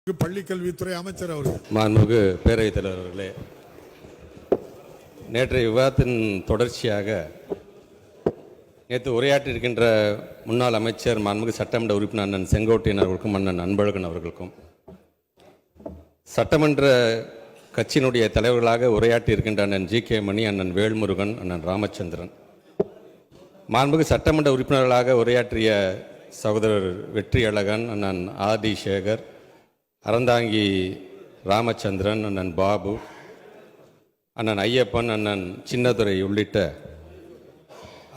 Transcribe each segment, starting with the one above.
பள்ளிக்கல்வித்துறை அமைச்சர் அவர்கள். மாண்புமிகு பேரவைத் தலைவர் அவர்களே, நேற்றைய விவாதத்தின் தொடர்ச்சியாக நேற்று உரையாற்றியிருக்கின்ற முன்னாள் அமைச்சர் மாண்புமிகு சட்டமன்ற உறுப்பினர் அண்ணன் செங்கோட்டையன் அவர்களுக்கும் அண்ணன் அன்பழகன் அவர்களுக்கும், சட்டமன்ற கட்சியினுடைய தலைவர்களாக உரையாற்றியிருக்கின்ற அண்ணன் ஜி.கே. மணி, அண்ணன் வேல்முருகன், அண்ணன் ராமச்சந்திரன், மாண்புமிகு சட்டமன்ற உறுப்பினர்களாக உரையாற்றிய சகோதரர் வெற்றி அழகன், அண்ணன் ஆர்.டி. சேகர், அறந்தாங்கி ராமச்சந்திரன், அண்ணன் பாபு, அண்ணன் ஐயப்பன், அண்ணன் சின்னதுரை உள்ளிட்ட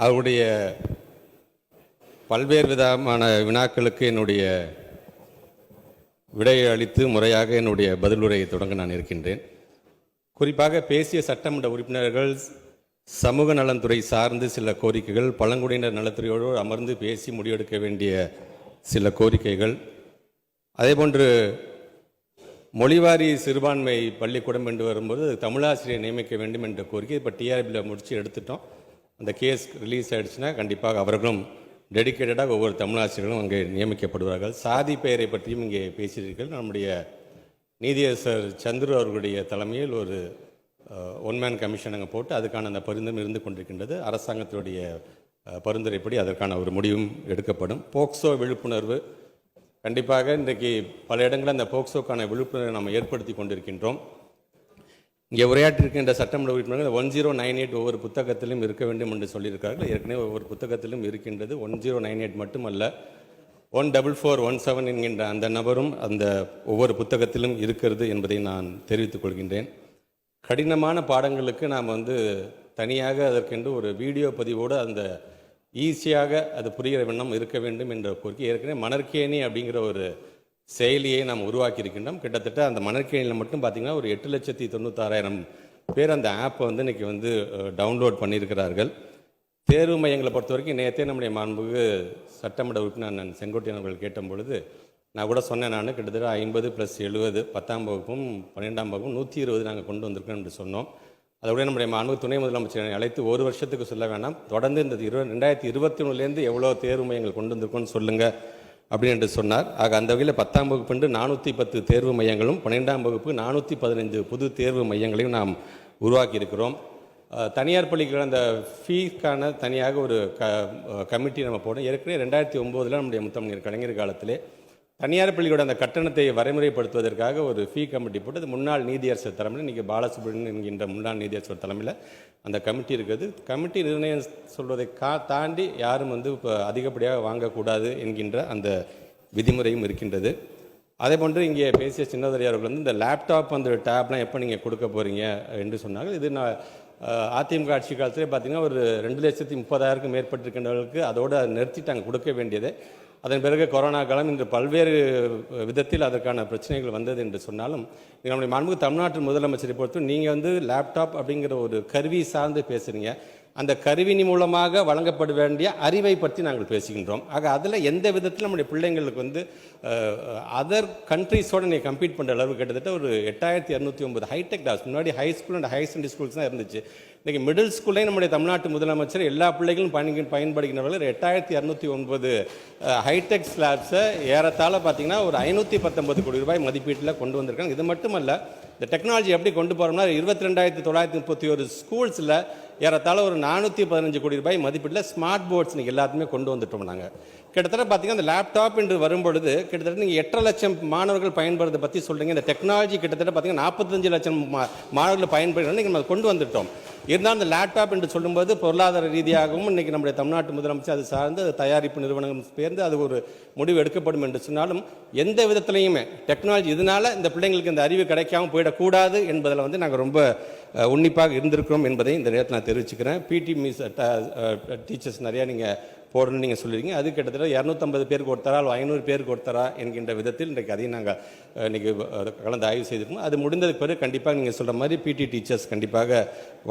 அவருடைய பல்வேறு விதமான வினாக்களுக்கு என்னுடைய விடையை அளித்து முறையாக என்னுடைய பதிலுரையை தொடங்க நான் இருக்கின்றேன். குறிப்பாக பேசிய சட்டமன்ற உறுப்பினர்கள் சமூக நலத்துறை சார்ந்து சில கோரிக்கைகள், பழங்குடியினர் நலத்துறையோடு அமர்ந்து பேசி முடிவெடுக்க வேண்டிய சில கோரிக்கைகள், அதேபோன்று மொழிவாரி சிறுபான்மை பள்ளிக்கூடம் என்று வரும்போது தமிழாசிரியர் நியமிக்க வேண்டும் என்ற கோரிக்கை இப்போ டிஆர்பியில் முடித்து எடுத்துட்டோம். அந்த கேஸ் ரிலீஸ் ஆகிடுச்சுன்னா கண்டிப்பாக அவர்களும் டெடிக்கேட்டடாக ஒவ்வொரு தமிழாசிரியர்களும் அங்கே நியமிக்கப்படுவார்கள். சாதி பெயரை பற்றியும் இங்கே பேசியிருக்கீர்கள். நம்முடைய நீதியரசர் சந்துரு அவர்களுடைய தலைமையில் ஒரு ஒன்மேன் கமிஷன் அங்கே போட்டு அதுக்கான அந்த பரிந்துரை இருந்து கொண்டிருக்கின்றது. அரசாங்கத்தினுடைய பரிந்துரைப்படி அதற்கான ஒரு முடிவும் எடுக்கப்படும். போக்சோ விழிப்புணர்வு கண்டிப்பாக இன்றைக்கு பல இடங்களில் அந்த போக்சோக்கான விழிப்புணர்வை நாம் ஏற்படுத்தி கொண்டிருக்கின்றோம். இங்கே உரையாற்றிருக்கின்ற சட்டமன்ற உறுப்பினர்கள் 1098 ஒவ்வொரு புத்தகத்திலும் இருக்க வேண்டும் என்று சொல்லியிருக்கார்கள். ஏற்கனவே ஒவ்வொரு புத்தகத்திலும் இருக்கின்றது. 1098 மட்டுமல்ல, 14417 என்கின்ற அந்த நபரும் அந்த ஒவ்வொரு புத்தகத்திலும் இருக்கிறது என்பதை நான் தெரிவித்துக் கொள்கின்றேன். கடினமான பாடங்களுக்கு நாம் தனியாக அதற்கென்று ஒரு வீடியோ பதிவோடு அந்த ஈஸியாக அது புரிகிற வண்ணம் இருக்க வேண்டும் என்ற கோரிக்கை ஏற்கனவே மணற்கேணி அப்படிங்கிற ஒரு செயலியை நாம் உருவாக்கி இருக்கின்றோம். கிட்டத்தட்ட அந்த மணற்கேணியில் மட்டும் பார்த்திங்கன்னா ஒரு 8,96,000 பேர் அந்த ஆப்பை இன்றைக்கி டவுன்லோட் பண்ணியிருக்கிறார்கள். தேர்வு மையங்களை பொறுத்த வரைக்கும் நேற்றே நம்முடைய மாண்புமிகு சட்டமன்ற உறுப்பினர் அண்ணன் செங்கோட்டையன் அவர்கள் கேட்டும் பொழுது நான் கூட சொன்னேன், நான் கிட்டத்தட்ட 50 + 70 10ஆம் வகுப்பும் 12ஆம் வகுப்பும் 120 நாங்கள் கொண்டு வந்திருக்கோம் என்று சொன்னோம். அதோட நம்முடைய மாண்பு துணை முதலமைச்சரை அழைத்து ஒரு வருஷத்துக்கு சொல்ல வேண்டாம், தொடர்ந்து இந்த 2021 எவ்வளோ தேர்வு மையங்கள் கொண்டு வந்திருக்கோன்னு சொல்லுங்கள் அப்படின்னு என்று சொன்னார். ஆக அந்த வகையில் 10ஆம் வகுப்பு 410 தேர்வு மையங்களும் 12ஆம் வகுப்பு 415 புது தேர்வு மையங்களையும் நாம் உருவாக்கி இருக்கிறோம். தனியார் பள்ளிகள் அந்த ஃபீஸ்க்கான தனியாக ஒரு கமிட்டி நம்ம போடும். ஏற்கனவே 2009 நம்முடைய முத்தமிழர் கலைஞர் காலத்திலே தனியார் பள்ளியோட அந்த கட்டணத்தை வரைமுறைப்படுத்துவதற்காக ஒரு ஃபீ கமிட்டி போட்டு, அது முன்னாள் நீதியரசர் தலைமையில் இன்றைக்கி பாலசுப்ரமணியன் என்கின்ற முன்னாள் நீதியரசர் தலைமையில் அந்த கமிட்டி இருக்குது. கமிட்டி நிர்ணயம் சொல்வதை தாண்டி யாரும் இப்போ அதிகப்படியாக வாங்கக்கூடாது என்கின்ற அந்த விதிமுறையும் இருக்கின்றது. அதே போன்று இங்கே பேசிய சின்னதுரை அவர்கள் இந்த லேப்டாப் அந்த டேப்லாம் எப்போ நீங்கள் கொடுக்க போகிறீங்க என்று சொன்னாங்க. இது நான் அதிமுக ஆட்சி காலத்திலே பார்த்திங்கன்னா ஒரு 2,30,000க்கும் மேற்பட்டிருக்கின்றவர்களுக்கு அதோடு நிறுத்திட்டாங்க கொடுக்க வேண்டியது. அதன் பிறகு கொரோனா காலம் இன்று பல்வேறு விதத்தில் அதற்கான பிரச்சனைகள் வந்தது என்று சொன்னாலும், நம்முடைய மாண்புமிகு தமிழ்நாட்டு முதலமைச்சரை பொறுத்து நீங்கள் லேப்டாப் அப்படிங்கிற ஒரு கருவி சார்ந்து பேசுகிறீங்க. அந்த கருவினி மூலமாக வழங்கப்பட வேண்டிய அறிவை பற்றி நாங்கள் பேசுகின்றோம். ஆக அதில் எந்த விதத்தில் நம்முடைய பிள்ளைங்களுக்கு அதர் கண்ட்ரீஸோடு நீங்கள் கம்பீட் பண்ணுற அளவு கிட்டத்தட்ட ஒரு 8,209 ஹைடெக் டாஸ். முன்னாடி high school and higher secondary schools தான் இருந்துச்சு. இன்றைக்கி மிடில் ஸ்கூல்லேயும் நம்முடைய தமிழ்நாட்டு முதலமைச்சர் எல்லா பிள்ளைகளும் பயன்படுகின்றவர்கள் 8,209 ஹைடெக் ஸ்லாப்ஸை ஏறத்தாழ பார்த்திங்கன்னா ஒரு 519 கோடி ரூபாய் மதிப்பீட்டில் கொண்டு வந்திருக்காங்க. இது மட்டுமல்ல, இந்த டெக்னாலஜி எப்படி கொண்டு போகிறோம்னா 22,931 ஸ்கூல்ஸில் ஏறத்தாழ ஒரு 415 கோடி ரூபாய் மதிப்பீட்டில் ஸ்மார்ட் போர்ட்ஸ் நீங்கள் எல்லாத்துமே கொண்டு வந்துட்டோம். நாங்கள் கிட்டத்தட்ட பார்த்திங்கன்னா அந்த லேப்டாப் என்று வரும்பொழுது கிட்டத்தட்ட நீங்கள் 8 லட்சம் மாணவர்கள் பயன்படுறதை பற்றி சொல்கிறீங்க. இந்த டெக்னாலஜி கிட்டத்தட்ட பார்த்திங்கன்னா 45 லட்சம் மாணவர்கள் பயன்படுறோம் நீங்கள் கொண்டு வந்துட்டோம். இருந்தாலும் அந்த லேப்டாப் என்று சொல்லும்போது பொருளாதார ரீதியாகவும் இன்றைக்கி நம்முடைய தமிழ்நாட்டு முதலமைச்சர் அது சார்ந்து தயாரிப்பு நிறுவனங்கள் சேர்ந்து அது ஒரு முடிவு எடுக்கப்படும் என்று சொன்னாலும், எந்த விதத்துலையுமே டெக்னாலஜி இதனால் இந்த பிள்ளைங்களுக்கு இந்த அறிவு கிடைக்காமல் போயிடக்கூடாது என்பதில் நாங்கள் ரொம்ப உன்னிப்பாக இருந்திருக்கிறோம் என்பதை இந்த நேரத்தில் நான் தெரிவிச்சுக்கிறேன். பிடி டீச்சர்ஸ் நிறையா நீங்கள் போடணும்னு நீங்கள் சொல்லியிருக்கீங்க. அது கிட்டத்தட்ட 250 பேருக்கு ஒருத்தரா 500 பேருக்கு ஒருத்தரா என்கின்ற விதத்தில் இன்றைக்கு அதையும் நாங்கள் இன்றைக்கி கலந்து ஆய்வு செய்திருக்கோம். அது முடிந்ததுக்கு பிறகு கண்டிப்பாக நீங்கள் சொல்கிற மாதிரி பிடி டீச்சர்ஸ் கண்டிப்பாக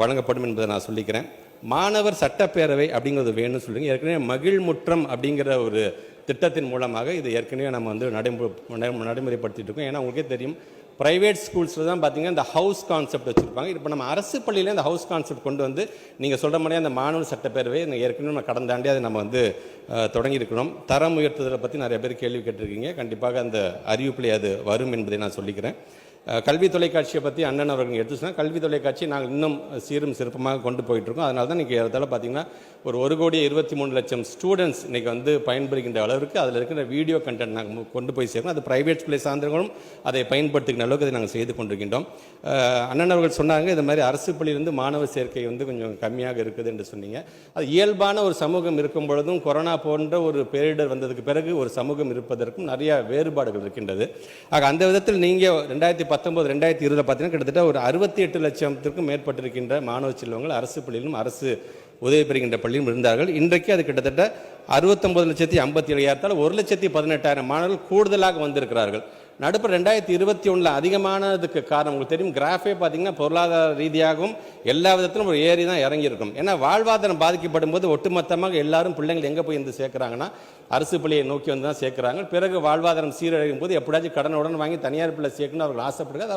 வழங்கப்படும் என்பதை நான் சொல்லிக்கிறேன். மாணவர் சட்டப்பேரவை அப்படிங்கிறது வேணும்னு சொல்லுங்கள். ஏற்கனவே மகிழ்முற்றம் அப்படிங்கிற ஒரு திட்டத்தின் மூலமாக இது ஏற்கனவே நம்ம நடைமுறைப்படுத்திட்டு இருக்கோம். ஏன்னா உங்களுக்கே தெரியும், ப்ரைவேட் ஸ்கூல்ஸில் தான் பார்த்தீங்கன்னா இந்த ஹவுஸ் கான்செப்ட் வச்சுருப்பாங்க. இப்போ நம்ம அரசு பள்ளியில் இந்த ஹவுஸ் கான்செப்ட் கொண்டு வந்து நீங்கள் சொல்கிற மாதிரியே அந்த மாணவர் சட்டப்பேரவை ஏற்கனவே நம்ம கடந்த ஆண்டே அதை நம்ம வந்து தொடங்கியிருக்கிறோம். தரம் உயர்த்துதலை பற்றி நிறைய பேர் கேள்வி கேட்டிருக்கீங்க. கண்டிப்பாக அந்த அறிவிப்பிலே அது வரும் என்பதை நான் சொல்லிக்கிறேன். கல்வி தொலைக்காட்சியை பற்றி அண்ணன் அவர்கள் எடுத்து சொன்னால், கல்வி தொலைக்காட்சி நாங்கள் இன்னும் சீரும் சிறப்பமாக கொண்டு போயிட்டுருக்கோம். அதனால தான் இன்றைக்கி இடத்துல பார்த்திங்கன்னா ஒரு 1,23,00,000 ஸ்டூடெண்ட்ஸ் இன்றைக்கி வந்து பயன்படுகின்ற அளவுக்கு அதில் இருக்கிற வீடியோ கண்டென்ட் நாங்கள் கொண்டு போய் சேர்க்கணும். அது ப்ரைவேட் ஸ்கூலை சார்ந்தவர்களும் அதை பயன்படுத்துகிற அளவுக்கு அதை நாங்கள் செய்து கொண்டிருக்கின்றோம். அண்ணன் அவர்கள் சொன்னாங்க, இது மாதிரி அரசு பள்ளியிலிருந்து மாணவர் சேர்க்கை வந்து கொஞ்சம் கம்மியாக இருக்குது என்று சொன்னீங்க. அது இயல்பான ஒரு சமூகம் இருக்கும் பொழுதும் கொரோனா போன்ற ஒரு பேரிடர் வந்ததுக்கு பிறகு ஒரு சமூகம் இருப்பதற்கும் நிறைய வேறுபாடுகள் இருக்கின்றது. ஆக அந்த விதத்தில் நீங்கள் 2019-2020 பார்த்தீங்கன்னா கிட்டத்தட்ட ஒரு 68 லட்சத்திற்கும் மேற்பட்டிருக்கின்ற மாணவ செல்வங்கள் அரசு பள்ளியிலும் அரசு உதவி பெறுகின்ற பள்ளியும் இருந்தார்கள். இன்றைக்கு அது கிட்டத்தட்ட 69,57,000 1,18,000 மாணவர்கள் கூடுதலாக வந்திருக்கிறார்கள். நடுப்புற 2021 அதிகமானதுக்கு காரணம் உங்களுக்கு தெரியும். கிராஃபே பார்த்தீங்கன்னா பொருளாதார ரீதியாகவும் எல்லா விதத்திலும் ஒரு ஏறி தான் இறங்கியிருக்கும். ஏன்னா வாழ்வாதாரம் பாதிக்கப்படும் போது ஒட்டுமொத்தமாக எல்லாரும் பிள்ளைங்கள் எங்கே போய் வந்து சேர்க்குறாங்கன்னா அரசு பள்ளியை நோக்கி வந்து தான் சேர்க்குறாங்க. பிறகு வாழ்வாதாரம் சீரழியும் போது எப்படியாச்சும் கடனுடன் வாங்கி தனியார் பிள்ளை சேர்க்கணும் அவர்கள் ஆசைப்படுறது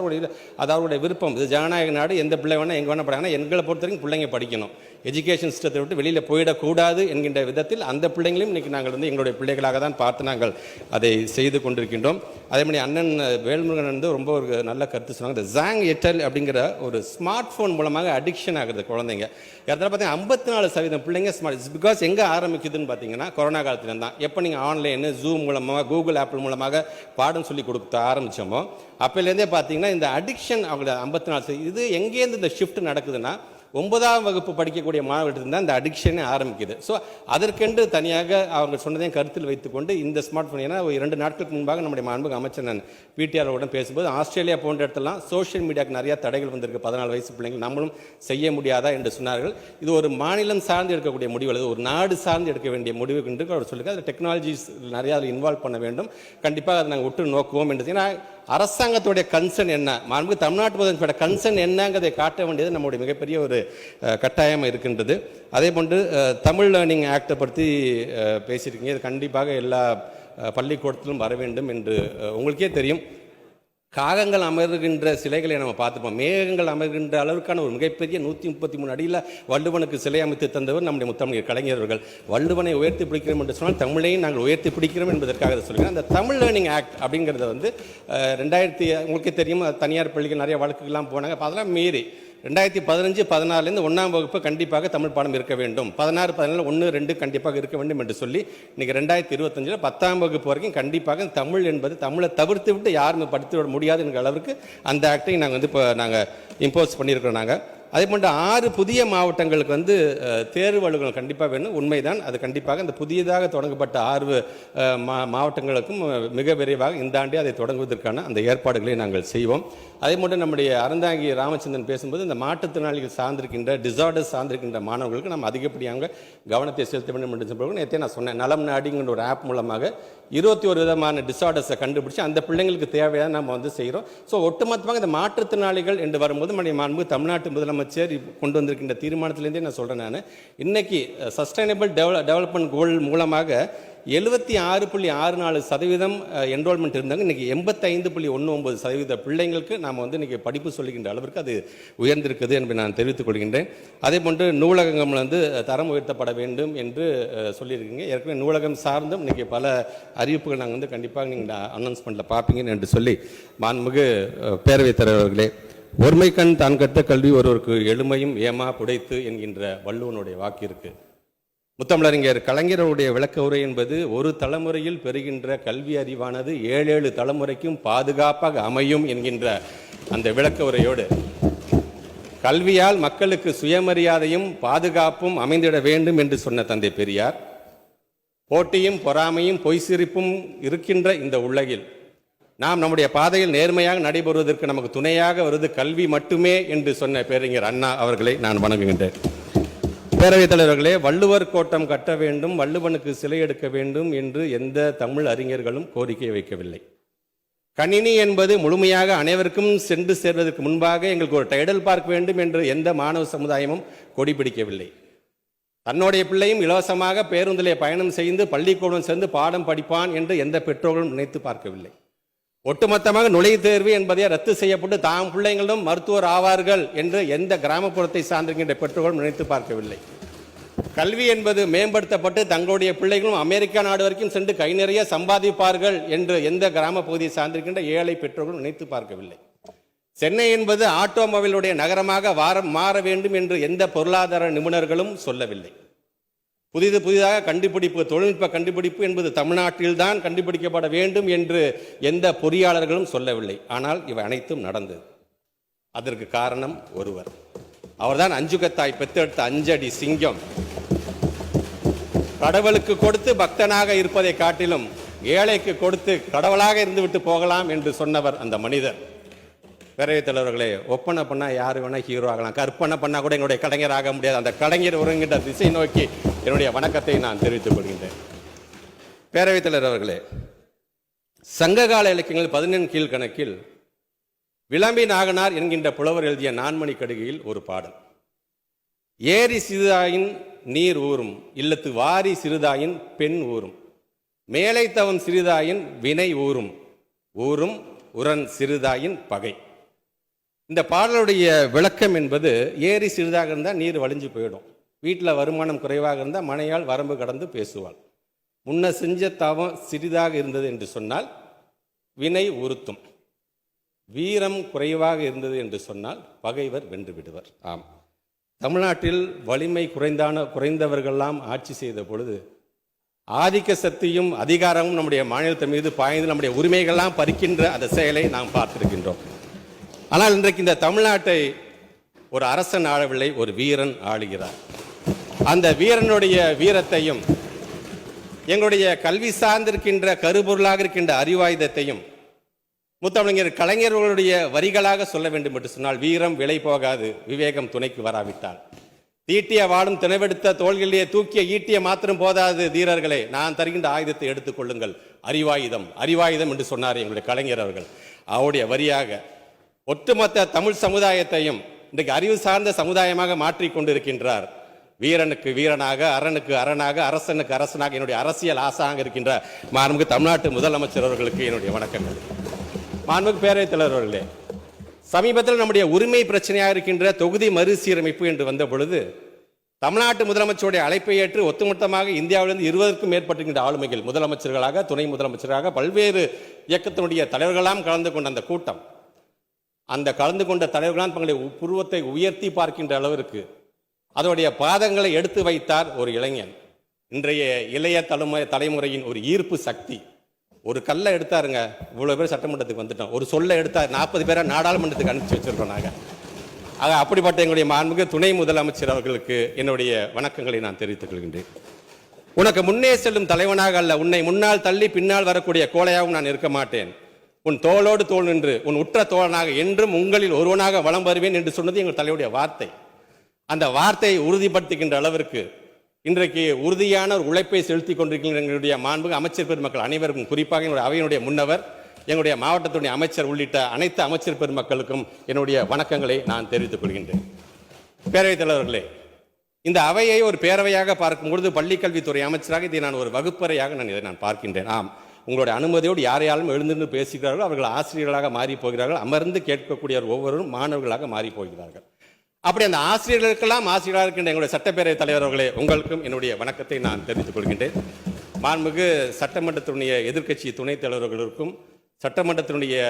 அவருடைய விருப்பம். இது ஜனநாயக நாடு. எந்த பிள்ளை வேணால் எங்கே வேணால் படிக்கிறாங்கன்னா எங்களை பொறுத்த வரைக்கும் பிள்ளைங்க படிக்கணும், எஜுகேஷன் சிஸ்டத்தை விட்டு வெளியில் போயிடக்கூடாது என்கின்ற விதத்தில் அந்த பிள்ளைங்களையும் இன்றைக்கி நாங்கள் வந்து எங்களுடைய பிள்ளைகளாக தான் பார்த்து நாங்கள் அதை செய்து கொண்டிருக்கின்றோம். அதே மாதிரி அண்ணன் வேல்முருகன் வந்து ரொம்ப ஒரு நல்ல கருத்து சொன்னாங்க. இந்த ஜாங் எட்டல் அப்படிங்கிற ஒரு ஸ்மார்ட் ஃபோன் மூலமாக அடிக்ஷன் ஆகுது குழந்தைங்க. இடத்துல பார்த்தீங்கன்னா 54% பிள்ளைங்க ஸ்மார்ட். பிகாஸ் எங்கே ஆரம்பிக்குதுன்னு பார்த்தீங்கன்னா கொரோனா காலத்துல தான். எப்போ நீங்கள் ஆன்லைனு ஜூம் மூலமாக கூகுள் ஆப்பிள் மூலமாக பாடம் சொல்லி கொடுக்க ஆரம்பித்தோமோ அப்போலேருந்தே பார்த்தீங்கன்னா இந்த அடிக்ஷன் அவங்கள 54%. இது எங்கேருந்து இந்த ஷிஃப்ட் நடக்குதுன்னா 9ஆம் வகுப்பு படிக்கக்கூடிய மாணவர்கள் தான் இந்த அடிக்ஷனே ஆரம்பிக்குது. ஸோ அதற்கென்று தனியாக அவங்க சொன்னதையும் கருத்தில் வைத்துக்கொண்டு இந்த ஸ்மார்ட் ஃபோன், ஏன்னா 2 நாட்களுக்கு முன்பாக நம்முடைய மாண்புமிகு அமைச்சர் நான் பிடிஆரோட பேசும்போது ஆஸ்திரேலியா போன்ற இடத்துலாம் சோஷியல் மீடியாவுக்கு நிறையா தடைகள் வந்திருக்கு. 14 வயசு பிள்ளைங்கள் நம்மளும் செய்ய முடியாதா என்று சொன்னார்கள். இது ஒரு மாநிலம் சார்ந்து எடுக்கக்கூடிய முடிவு அல்லது ஒரு நாடு சார்ந்து எடுக்க வேண்டிய முடிவு என்று அவர் சொல்லியிருக்காரு. அதில் டெக்னாலஜிஸ் நிறையா அதில் இன்வால்வ் பண்ண வேண்டும். கண்டிப்பாக அதை நாங்கள் உற்று நோக்குவோம் என்று. ஏன்னா அரசாங்கத்துடைய கன்சர்ன் என்ன, மாண்புமிகு தமிழ்நாட்டு முதலமைச்சரோட கன்சர்ன் என்னங்கிறதை காட்ட வேண்டியது நம்முடைய மிகப்பெரிய ஒரு கட்டாயம் இருக்கின்றது. அதே போன்று தமிழ் லேர்னிங் ஆக்டை பற்றி பேசியிருக்கீங்க. இது கண்டிப்பாக எல்லா பள்ளிக்கூடத்திலும் வர வேண்டும் என்று உங்களுக்கே தெரியும். காகங்கள் அமர்கின்ற சிலைகளை நம்ம பார்த்துப்போம். மேகங்கள் அமர்கின்ற அளவுக்கான ஒரு மிகப்பெரிய 133 அடியில் வள்ளுவனுக்கு சிலை அமைத்து தந்தவர் நம்முடைய முத்தமிழ் கலைஞர்கள். வள்ளுவனை உயர்த்தி பிடிக்கிறோம் என்று சொன்னால் தமிழையும் நாங்கள் உயர்த்தி பிடிக்கிறோம் என்பதற்காக சொல்கிறேன். அந்த தமிழ் லேர்னிங் ஆக்ட் அப்படிங்கிறத வந்து 2000 உங்களுக்கே தெரியும், தனியார் பள்ளிகள் நிறைய வழக்குகள்லாம் போனாங்க. அதெல்லாம் மீறி 2015-16 1ஆம் வகுப்பு கண்டிப்பாக தமிழ் பாடம் இருக்க வேண்டும், 16-17 1, 2 கண்டிப்பாக இருக்க வேண்டும் என்று சொல்லி இன்றைக்கி 2025 10ஆம் வகுப்பு வரைக்கும் கண்டிப்பாக தமிழ் என்பது தமிழை தவிர்த்து விட்டு யாருமே படித்து விட முடியாது என்கிற அளவுக்கு அந்த ஆக்டை நாங்கள் வந்து இப்போ நாங்கள் இம்போஸ் பண்ணியிருக்கிறோம். நாங்கள் அதே போன்று 6 புதிய மாவட்டங்களுக்கு வந்து தேர்வு அலுவலகம் கண்டிப்பாக வேணும். உண்மைதான். அது கண்டிப்பாக இந்த புதியதாக தொடங்கப்பட்ட 6 மாவட்டங்களுக்கும் மிக விரைவாக இந்த ஆண்டே அதை தொடங்குவதற்கான அந்த ஏற்பாடுகளை நாங்கள் செய்வோம். அதே போன்று நம்முடைய அறந்தாங்கி ராமச்சந்திரன் பேசும்போது இந்த மாற்றுத்திறனாளிகள் சார்ந்திருக்கின்ற டிசார்டர்ஸ் சார்ந்திருக்கின்ற மாணவர்களுக்கு நம்ம அதிகப்படியாக கவனத்தை செலுத்த வேண்டும் என்று சொல்லுவோம். நேற்றே நான் சொன்னேன், நலம் நாடிங்கிற ஒரு ஆப் மூலமாக 21 விதமான டிசார்டர்ஸை கண்டுபிடிச்சி அந்த பிள்ளைங்களுக்கு தேவையான நம்ம வந்து செய்கிறோம். ஸோ ஒட்டுமொத்தமாக இந்த மாற்றுத்திறனாளிகள் என்று வரும்போது நம்முடைய மாண்பு தமிழ்நாட்டு முதலமைச்சர் கொண்டு வந்திருக்கின்ற தீர்மானத்திலேருந்தே நான் சொல்கிறேன். நான் இன்னைக்கு சஸ்டைனபிள் டெவலப்மெண்ட் கோல் மூலமாக 76.64% என்ரோல்மெண்ட் இருந்தாங்க. இன்றைக்கி 85.19% பிள்ளைங்களுக்கு நாம் வந்து இன்றைக்கி படிப்பு சொல்லுகின்ற அளவிற்கு அது உயர்ந்திருக்குது என்று நான் தெரிவித்துக் கொள்கின்றேன். அதே போன்று நூலகங்கள் வந்து தரம் உயர்த்தப்பட வேண்டும் என்று சொல்லியிருக்கீங்க. ஏற்கனவே நூலகம் சார்ந்தும் இன்றைக்கி பல அறிவிப்புகள் நாங்கள் வந்து கண்டிப்பாக நீங்கள் அனௌன்ஸ்மெண்ட்டில் பார்ப்பீங்கன்னு என்று சொல்லி மாண்புமிகு பேரவைத் தலைவர்களே, ஒருமை கண் தான் கட்ட கல்வி ஒருவருக்கு எழுமையும் ஏமா புடைத்து என்கின்ற வள்ளுவனுடைய வாக்கு இருக்குது. முத்தமிழறிஞர் கலைஞருடைய விளக்க உரை என்பது ஒரு தலைமுறையில் பெறுகின்ற கல்வி அறிவானது 7 தலைமுறைக்கும் பாதுகாப்பாக அமையும் என்கின்ற அந்த விளக்க உரையோடு கல்வியால் மக்களுக்கு சுயமரியாதையும் பாதுகாப்பும் அமைந்திட வேண்டும் என்று சொன்ன தந்தை பெரியார், போட்டியும் பொறாமையும் பொய் சிரிப்பும் இருக்கின்ற இந்த உலகில் நாம் நம்முடைய பாதையில் நேர்மையாக நடைபெறுவதற்கு நமக்கு துணையாக வருவது கல்வி மட்டுமே என்று சொன்ன பேரறிஞர் அண்ணா அவர்களை நான் வணங்குகின்றேன். பேரவைத் தலைவர்களே, வள்ளுவர் கோட்டம் கட்ட வேண்டும், வள்ளுவனுக்கு சிலை எடுக்க வேண்டும் என்று எந்த தமிழ் அறிஞர்களும் கோரிக்கை வைக்கவில்லை. கணினி என்பது முழுமையாக அனைவருக்கும் சென்று சேர்வதற்கு முன்பாக எங்களுக்கு ஒரு டைடல் பார்க் வேண்டும் என்று எந்த மாணவ சமுதாயமும் கொடி பிடிக்கவில்லை. தன்னுடைய பிள்ளையும் இலவசமாக பேருந்திலே பயணம் செய்து பள்ளிக்கூடம் சென்று பாடம் படிப்பான் என்று எந்த பெற்றோர்களும் நினைத்து பார்க்கவில்லை. ஒட்டுமொத்தமாக நுழைவுத் தேர்வு என்பதை ரத்து செய்யப்பட்டு தாம் பிள்ளைங்களும் மருத்துவர் ஆவார்கள் என்று எந்த கிராமப்புறத்தை சார்ந்திருக்கின்ற பெற்றோர்களும் நினைத்து பார்க்கவில்லை. கல்வி என்பது மேம்படுத்தப்பட்டு தங்களுடைய பிள்ளைகளும் அமெரிக்கா நாடு வரைக்கும் சென்று கை நிறைய சம்பாதிப்பார்கள் என்று எந்த கிராம பகுதியை சார்ந்திருக்கின்ற ஏழை பெற்றோர்களும் நினைத்து பார்க்கவில்லை. சென்னை என்பது ஆட்டோமொபைலுடைய நகரமாக மாற வேண்டும் என்று எந்த பொருளாதார நிபுணர்களும் சொல்லவில்லை. புதிதாக கண்டுபிடிப்பு, தொழில்நுட்ப கண்டுபிடிப்பு என்பது தமிழ்நாட்டில்தான் கண்டுபிடிக்கப்பட வேண்டும் என்று எந்த பொறியாளர்களும் சொல்லவில்லை. ஆனால் இவை அனைத்தும் நடந்தது. அதற்கு காரணம் ஒருவர். அவர்தான் அஞ்சுகத்தாய் பெத்தெடுத்த 5 அடி சிங்கம். கடவுளுக்கு கொடுத்து பக்தனாக இருப்பதை காட்டிலும் ஏழைக்கு கொடுத்து கடவுளாக இருந்துவிட்டு போகலாம் என்று சொன்னவர் அந்த மனிதர். பேரவைத் தலைவர்களே, ஒப்பனை பண்ணா யாரு வேணா ஹீரோ ஆகலாம், கற்பனை பண்ணா கூட என்னுடைய கலைஞர் ஆக முடியாது. அந்த கலைஞர் உறங்கின்ற திசை நோக்கி என்னுடைய வணக்கத்தை நான் தெரிவித்துக் கொள்கின்றேன். பேரவைத் தலைவர் அவர்களே, சங்ககால இலக்கியங்கள் 14 கீழ்கணக்கில் விளம்பி நாகனார் என்கின்ற புலவர் எழுதிய நான்மணி கடிகையில் ஒரு பாடல். ஏரி சிறிதாயின் நீர் ஊறும், இல்லத்து வாரி சிறிதாயின் பெண் ஊறும், மேலை தவம் சிறிதாயின் வினை ஊறும், ஊறும் உரன் சிறிதாயின் பகை. இந்த பாடலுடைய விளக்கம் என்பது, ஏரி சிறிதாக இருந்தால் நீர் வழிஞ்சு போயிடும், வீட்டில் வருமானம் குறைவாக இருந்தால் மனையால் வரம்பு கடந்து பேசுவாள், முன்ன செஞ்ச தவம் சிறிதாக இருந்தது என்று சொன்னால் வினை உறுத்தும், வீரம் குறைவாக இருந்தது என்று சொன்னால் பகைவர் வென்று விடுவர். ஆம், தமிழ்நாட்டில் வலிமை குறைந்தவர்கள்லாம் ஆட்சி செய்த பொழுது ஆதிக்க சக்தியும் அதிகாரமும் நம்முடைய மாநிலத்தின் மீது பாய்ந்து நம்முடைய உரிமைகள்லாம் பறிக்கின்ற அந்த செயலை நாம் பார்த்திருக்கின்றோம். ஆனால் இன்றைக்கு இந்த தமிழ்நாட்டை ஒரு அரசன் ஆளவில்லை, ஒரு வீரன் ஆளுகிறார். அந்த வீரனுடைய வீரத்தையும் எங்களுடைய கல்வி சார்ந்திருக்கின்ற கருப்பொருளாக இருக்கின்ற அறிவாயுதத்தையும் முத்தமிழர் கலைஞர்களுடைய வரிகளாக சொல்ல வேண்டும் என்று சொன்னால், வீரம் விலை போகாது விவேகம் துணைக்கு வராவிட்டால், தீட்டிய வாழும் தினவெடுத்த தோள்களிலே தூக்கிய ஈட்டிய மாத்திரம் போதாது தீரர்களே, நான் தருகின்ற ஆயுதத்தை எடுத்துக் கொள்ளுங்கள், அறிவாயுதம் அறிவாயுதம் என்று சொன்னார் எங்களுடைய கலைஞர் அவர்கள். அவருடைய வரியாக ஒட்டுமொத்த தமிழ் சமுதாயத்தையும் இன்றைக்கு அறிவு சார்ந்த சமுதாயமாக மாற்றிக்கொண்டிருக்கின்றார். வீரனுக்கு வீரனாக, அரணுக்கு அரணாக, அரசனுக்கு அரசனாக என்னுடைய அரசியல் ஆசாக இருக்கின்ற மாண்புமிகு தமிழ்நாட்டு முதலமைச்சர் அவர்களுக்கு என்னுடைய வணக்கங்கள். மாண்புமிகு பேரவைத் தலைவர்களே, சமீபத்தில் நம்முடைய உரிமை பிரச்சனையாக இருக்கின்ற தொகுதி மறுசீரமைப்பு என்று வந்த பொழுது தமிழ்நாட்டு முதலமைச்சருடைய அழைப்பை ஏற்று ஒட்டுமொத்தமாக இந்தியாவிலிருந்து 20க்கும் மேற்பட்டிருக்கின்ற ஆளுமைகள், முதலமைச்சர்களாக, துணை முதலமைச்சராக, பல்வேறு இயக்கத்தினுடைய தலைவர்களாம் கலந்து கொண்ட அந்த கூட்டம், அந்த கலந்து கொண்ட தலைவர்களாம் தங்களுடைய புருவத்தை உயர்த்தி பார்க்கின்ற அளவிற்கு அதனுடைய பாதங்களை எடுத்து வைத்தார் ஒரு இளைஞன். இன்றைய இளைய தலைமுறையின் ஒரு ஈர்ப்பு சக்தி. ஒரு கல்லை எடுத்தாருங்க, இவ்வளவு பேர் சட்டமன்றத்துக்கு வந்துட்டோம். ஒரு சொல்ல எடுத்தார், 40 பேரை நாடாளுமன்றத்துக்கு அனுப்பிச்சு வச்சிருக்கோம் நாங்கள். ஆக அப்படிப்பட்ட எங்களுடைய மாண்புமிகு துணை முதலமைச்சர் அவர்களுக்கு என்னுடைய வணக்கங்களை நான் தெரிவித்துக் கொள்கின்றேன். உனக்கு முன்னே செல்லும் தலைவனாக அல்ல, உன்னை முன்னால் தள்ளி பின்னால் வரக்கூடிய கோழையாகவும் நான் இருக்க மாட்டேன். உன் தோளோடு தோள் நின்று உன் உற்ற தோழனாக என்றும் உங்களில் ஒருவனாக வலம் வருவேன் என்று சொன்னது எங்கள் தலைவருடைய வார்த்தை. அந்த வார்த்தையை உறுதிப்படுத்துகின்ற அளவிற்கு இன்றைக்கு உறுதியான ஒரு உழைப்பை செலுத்திக் கொண்டிருக்கின்ற எங்களுடைய மாண்புமிகு அமைச்சர் பெருமக்கள் அனைவருக்கும், குறிப்பாக என்னுடைய அவையினுடைய முன்னவர், எங்களுடைய மாவட்டத்துடைய அமைச்சர் உள்ளிட்ட அனைத்து அமைச்சர் பெருமக்களுக்கும் என்னுடைய வணக்கங்களை நான் தெரிவித்துக் கொள்கின்றேன். பேரவைத் தலைவர்களே, இந்த அவையை ஒரு பேரவையாக பார்க்கும்பொழுது பள்ளிக்கல்வித்துறை அமைச்சராக இதை நான் ஒரு வகுப்பறையாக இதை நான் பார்க்கின்றேன். ஆம், உங்களுடைய அனுமதியோடு யாரையாலும் எழுந்து பேசுகிறார்கள், அவர்கள் ஆசிரியர்களாக மாறி போகிறார்கள், அமர்ந்து கேட்கக்கூடிய ஒவ்வொருவரும் மாணவர்களாக மாறி போகிறார்கள். அப்படி அந்த ஆசிரியர்களுக்கெல்லாம் ஆசிரியராக இருக்கின்ற எங்களுடைய சட்டப்பேரவை தலைவர்களே, உங்களுக்கும் என்னுடைய வணக்கத்தை நான் தெரிவித்துக் கொள்கின்றேன். மாண்புமிகு சட்டமன்றத்தினுடைய எதிர்க்கட்சி துணைத் தலைவர்களுக்கும், சட்டமன்றத்தினுடைய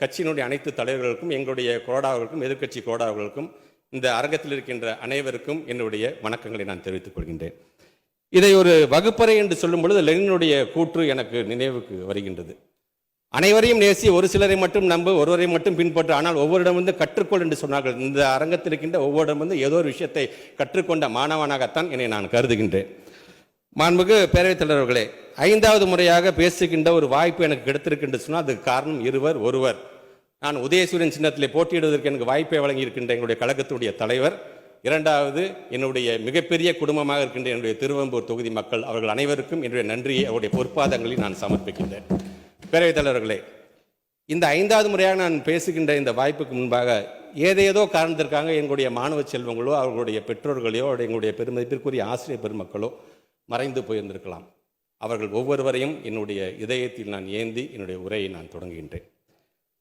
கட்சியினுடைய அனைத்து தலைவர்களுக்கும், எங்களுடைய கொறடாவர்களுக்கும், எதிர்க்கட்சி கொறடாவர்களுக்கும், இந்த அரங்கத்தில் இருக்கின்ற அனைவருக்கும் என்னுடைய வணக்கங்களை நான் தெரிவித்துக் கொள்கின்றேன். இதை ஒரு வகுப்பறை என்று சொல்லும் பொழுது லெனினுடைய கூற்று எனக்கு நினைவுக்கு வருகின்றது. அனைவரையும் நேசி, ஒரு சிலரை மட்டும் நம்பு, ஒருவரை மட்டும் பின்பற்று, ஆனால் ஒவ்வொருடம் வந்து கற்றுக்கொள் என்று சொன்னார்கள். இந்த அரங்கத்தில் இருக்கின்ற ஒவ்வொருடம் வந்து ஏதோ ஒரு விஷயத்தை கற்றுக்கொண்ட மாணவனாகத்தான் என்னை நான் கருதுகின்றேன். மாண்புமிகு பேரவைத் தலைவர்களே, 5வது முறையாக பேசுகின்ற ஒரு வாய்ப்பு எனக்கு கிடைத்திருக்கின்ற சொன்னால் அதுக்கு காரணம் ஒருவர். நான் உதயசூரியன் சின்னத்திலே போட்டியிடுவதற்கு எனக்கு வாய்ப்பை வழங்கி இருக்கின்ற எங்களுடைய கழகத்துடைய தலைவர், 2வது என்னுடைய மிகப்பெரிய குடும்பமாக இருக்கின்ற என்னுடைய திருவெம்பூர் தொகுதி மக்கள், அவர்கள் அனைவருக்கும் என்னுடைய நன்றியை அவருடைய பொற்பாதங்களில் நான் சமர்ப்பிக்கின்றேன். பேரவைத் தலைவர்களே, இந்த 5வது முறையாக நான் பேசுகின்ற இந்த வாய்ப்புக்கு முன்பாக ஏதேதோ காரணத்திற்காக எங்களுடைய மாணவ செல்வங்களோ, அவர்களுடைய பெற்றோர்களையோ, எங்களுடைய பெருமதிப்பிற்குரிய ஆசிரியர் பெருமக்களோ மறைந்து போயிருந்திருக்கலாம். அவர்கள் ஒவ்வொருவரையும் என்னுடைய இதயத்தில் நான் ஏந்தி என்னுடைய உரையை நான் தொடங்குகின்றேன்.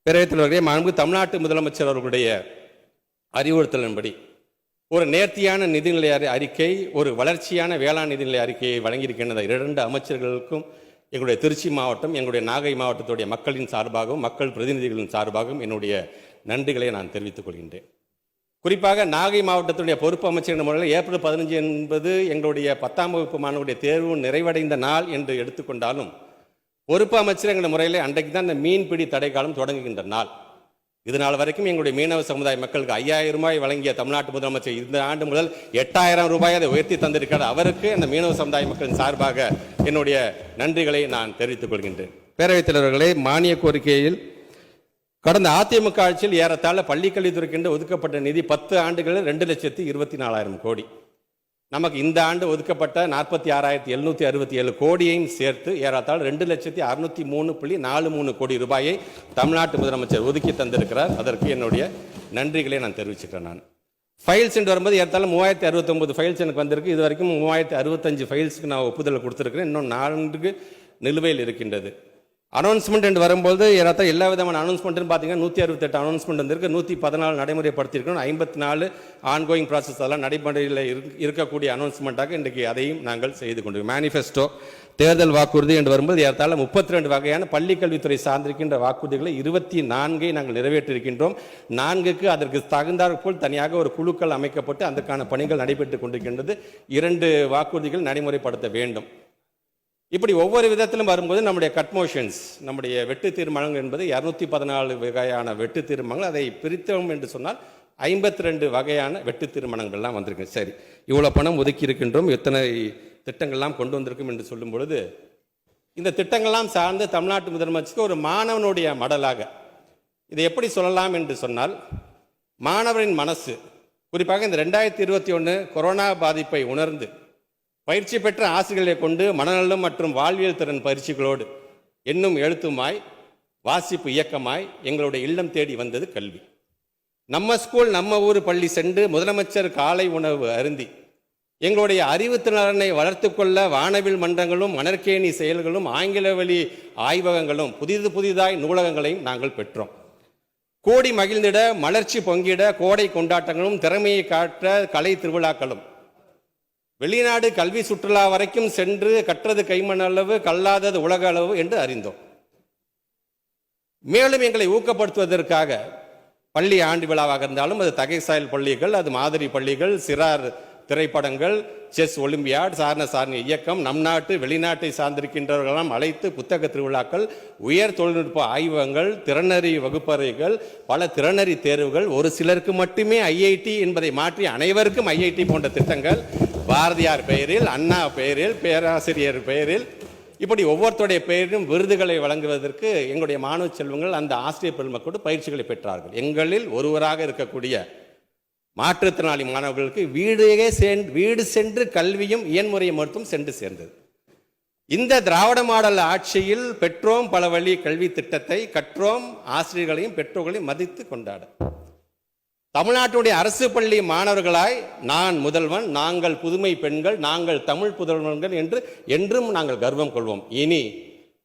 பேரவைத் தலைவர்களே, மாண்பு தமிழ்நாட்டு முதலமைச்சர் அவர்களுடைய அறிவுறுத்தலின்படி ஒரு நேர்த்தியான நிதிநிலை அறிக்கை, ஒரு வளர்ச்சியான வேளாண் நிதிநிலை அறிக்கையை வழங்கியிருக்கின்ற 2 அமைச்சர்களுக்கும் எங்களுடைய திருச்சி மாவட்டம், எங்களுடைய நாகை மாவட்டத்துடைய மக்களின் சார்பாகவும் மக்கள் பிரதிநிதிகளின் சார்பாகவும் என்னுடைய நன்றிகளை நான் தெரிவித்துக் கொள்கின்றேன். குறிப்பாக நாகை மாவட்டத்துடைய பொறுப்பு அமைச்சர் என்ற முறையில் ஏப்ரல் 15 என்பது எங்களுடைய 10ஆம் வகுப்பு மாணவருடைய தேர்வு நிறைவடைந்த நாள் என்று எடுத்துக்கொண்டாலும், பொறுப்பு அமைச்சர் என்ற முறையில் அன்றைக்கு தான் இந்த மீன்பிடி தடை காலம் தொடங்குகின்ற நாள். இதனால் வரைக்கும் எங்களுடைய மீனவ சமுதாய மக்களுக்கு 5000 ரூபாய் வழங்கிய தமிழ்நாட்டு முதலமைச்சர் இந்த ஆண்டு முதல் 8000 ரூபாய் அதை உயர்த்தி தந்திருக்கிறார். அவருக்கு அந்த மீனவ சமுதாய மக்களின் சார்பாக என்னுடைய நன்றிகளை நான் தெரிவித்துக் கொள்கின்றேன். பேரவைத் தலைவர்களே, மானிய கோரிக்கையில் கடந்த அதிமுக ஆட்சியில் ஏறத்தாழ பள்ளிக்கல்வித்துறைக்கென்று ஒதுக்கப்பட்ட நிதி 10 ஆண்டுகளில் 2,24,000 கோடி. நமக்கு இந்த ஆண்டு ஒதுக்கப்பட்ட 46,767 கோடியையும் சேர்த்து ஏறத்தாழ 2,603,43 கோடி ரூபாயை தமிழ்நாட்டு முதலமைச்சர் ஒதுக்கி தந்திருக்கிறார். அதற்கு என்னுடைய நன்றிகளை நான் தெரிவிச்சுக்கிறேன். நான் ஃபைல்ஸ் என்று வரும்போது ஏறத்தாழ 3069 ஃபைல்ஸ் எனக்கு வந்திருக்கு. இது வரைக்கும் 3065 ஃபைல்ஸுக்கு நான் ஒப்புதல் கொடுத்துருக்கிறேன். இன்னும் 4 நிலுவையில் இருக்கின்றது. அனௌன்ஸ்மெண்ட் என்று வரும்போது ஏறத்தாழ எல்லா விதமான அனௌன்ஸ்மெண்ட்னு பார்த்தீங்கன்னா 168 அனௌன்ஸ்மெண்ட் வந்திருக்கு, 114 நடைமுறைப்படுத்தியிருக்கணும், 54 ஆன்கோயிங் ப்ராசஸ் அதெல்லாம் நடைமுறையில் இருக்கக்கூடிய அனௌன்ஸ்மெண்ட்டாக இன்றைக்கு அதையும் நாங்கள் செய்து கொண்டிருக்கோம். மேனிஃபெஸ்டோ, தேர்தல் வாக்குறுதி என்று வரும்போது ஏறத்தாழ 32 வகையான பள்ளிக்கல்வித்துறை சார்ந்திருக்கின்ற வாக்குறுதிகளை 24 நாங்கள் நிறைவேற்றியிருக்கின்றோம். 4க்கு அதற்கு தகுந்தாற்போல் தனியாக ஒரு குழுக்கள் அமைக்கப்பட்டு அதற்கான பணிகள் நடைபெற்றுக் கொண்டிருக்கின்றது. 2 வாக்குறுதிகள் நடைமுறைப்படுத்த வேண்டும். இப்படி ஒவ்வொரு விதத்திலும் வரும்போது நம்முடைய கட்மோஷன்ஸ், நம்முடைய வெட்டு தீர்மானங்கள் என்பது 214 வகையான வெட்டு தீர்மானங்கள். அதை பிரித்தோம் என்று சொன்னால் 52 வகையான வெட்டு தீர்மானங்கள்லாம் வந்திருக்கு. சரி, இவ்வளோ பணம் ஒதுக்கி இருக்கின்றோம், எத்தனை திட்டங்கள்லாம் கொண்டு வந்திருக்கும் என்று சொல்லும் பொழுது, இந்த திட்டங்கள்லாம் சார்ந்து தமிழ்நாட்டு முதலமைச்சருக்கு ஒரு மாணவனுடைய மடலாக இதை எப்படி சொல்லலாம் என்று சொன்னால், மாணவரின் மனசு, குறிப்பாக இந்த 2021 கொரோனா பாதிப்பை உணர்ந்து பயிற்சி பெற்ற ஆசிரியர்களை கொண்டு மனநலம் மற்றும் வாழ்வியல் திறன் பயிற்சிகளோடு எண்ணும் எழுத்துமாய் வாசிப்பு இயக்கமாய் எங்களுடைய இல்லம் தேடி வந்தது கல்வி. நம்ம ஸ்கூல் நம்ம ஊர் பள்ளி சென்று முதலமைச்சர் காலை உணவு அருந்தி எங்களுடைய அறிவுத்திறனை வளர்த்து கொள்ள வானவில் மன்றங்களும் மணற்கேணி செயல்களும் ஆங்கில வழி ஆய்வகங்களும் புதிதாய் நூலகங்களையும் நாங்கள் பெற்றோம். கோடி மகிழ்ந்திட, மலர்ச்சி பொங்கிட கோடை கொண்டாட்டங்களும் திறமையை காட்ட கலை திருவிழாக்களும், வெளிநாடு கல்வி சுற்றுலா வரைக்கும் சென்று கற்றது கைமண் அளவு கல்லாதது உலக அளவு என்று அறிந்தோம். மேலும் எங்களை ஊக்கப்படுத்துவதற்காக பள்ளி ஆண்டு விழாவாக இருந்தாலும் அது தகைசாயல் பள்ளிகள், அது மாதிரி பள்ளிகள், சிறார் திரைப்படங்கள், செஸ் ஒலிம்பியாட், சாரண இயக்கம், நம் நாட்டு வெளிநாட்டை சார்ந்திருக்கின்றவர்களெல்லாம் அழைத்து புத்தக திருவிழாக்கள், உயர் தொழில்நுட்ப ஆய்வகங்கள், திறனறி வகுப்பறைகள், பல திறனறி தேர்வுகள், ஒரு சிலருக்கு மட்டுமே ஐஐடி என்பதை மாற்றி அனைவருக்கும் ஐஐடி போன்ற திட்டங்கள், பாரதியார் பெயரில், அண்ணா பெயரில், பேராசிரியர் பெயரில், இப்படி ஒவ்வொருத்தருடைய பெயரிலும் விருதுகளை வழங்குவதற்கு எங்களுடைய மாணவ செல்வங்கள் அந்த ஆசிரியர் பெருமக்களோடு பயிற்சிகளை பெற்றார்கள். எங்களில் ஒருவராக இருக்கக்கூடிய மாற்றுத்திறனாளி மாணவர்களுக்கு வீடு சென்று கல்வியும் இயன்முறை மருத்துவம் சென்று சேர்ந்தது. இந்த திராவிட மாடல் ஆட்சியில் பெற்றோம் பல வழி கல்வி திட்டத்தை, கற்றோம் ஆசிரியர்களையும் பெற்றோர்களையும் மதித்து கொண்டாட தமிழ்நாட்டுடைய அரசு பள்ளி மாணவர்களாய் நான் முதல்வன், நாங்கள் புதுமை பெண்கள், நாங்கள் தமிழ் புதல்வன்கள் என்று என்றும் நாங்கள் கர்வம் கொள்வோம். இனி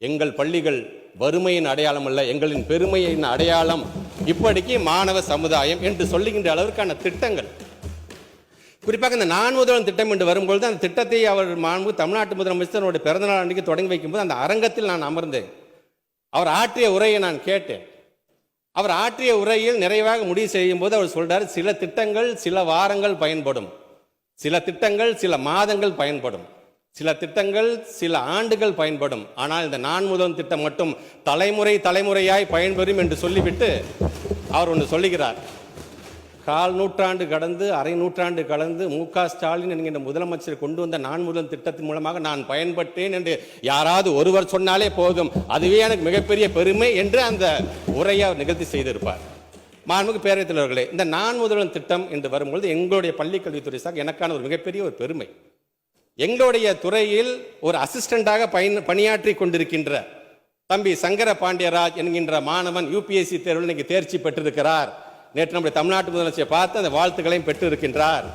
எங்கள் பள்ளிகள் வறுமையின் அடையாளம் அல்ல, எங்களின் பெருமையின் அடையாளம், இப்படிக்கு மாணவ சமுதாயம் என்று சொல்லுகின்ற அளவிற்கான திட்டங்கள். குறிப்பாக இந்த நான் முதல்வன் திட்டம் என்று வரும்பொழுது அந்த திட்டத்தை அவர் தமிழ்நாட்டு முதலமைச்சர் பிறந்தநாள் அன்றைக்கு தொடங்கி வைக்கும்போது அந்த அரங்கத்தில் நான் அமர்ந்தேன். அவர் ஆற்றிய உரையை நான் கேட்டேன். அவர் ஆற்றிய உரையில் நிறைவாக முடிவு செய்யும் போது அவர் சொல்றார், சில திட்டங்கள் சில வாரங்கள் பயன்படும், சில திட்டங்கள் சில மாதங்கள் பயன்படும், சில திட்டங்கள் சில ஆண்டுகள் பயன்படும், ஆனால் இந்த நான் முதல்வன் திட்டம் மட்டும் தலைமுறையாய் பயன்பெறும் என்று சொல்லிவிட்டு அவர் ஒன்று சொல்லுகிறார். 1/4 நூற்றாண்டு கடந்து, அரை நூற்றாண்டு கடந்து மு.க. ஸ்டாலின் என்கின்ற முதலமைச்சர் கொண்டு வந்த நான் முதல்வன் திட்டத்தின் மூலமாக நான் பயன்பட்டேன் என்று யாராவது ஒருவர் சொன்னாலே போதும், அதுவே எனக்கு மிகப்பெரிய பெருமை என்று அந்த உரையை நிகழ்த்தி செய்திருப்பார். மாண்புமிகு பேரவைத் தலைவர்களே, இந்த நான் முதல்வன் திட்டம் என்று வரும்பொழுது எங்களுடைய பள்ளிக்கல்வித்துறை சார் எனக்கான ஒரு மிகப்பெரிய ஒரு பெருமை. எங்களுடைய துறையில் ஒரு அசிஸ்டண்டாக பணியாற்றி கொண்டிருக்கின்ற தம்பி சங்கர பாண்டியராஜ் என்கின்ற மாணவன் யூபிஎஸ்சி தேர்வில் இன்னைக்கு தேர்ச்சி பெற்றிருக்கிறார். நேற்று நம்முடைய தமிழ்நாட்டு முதலமைச்சரை பார்த்து அந்த வாழ்த்துக்களையும் பெற்று இருக்கின்றார்.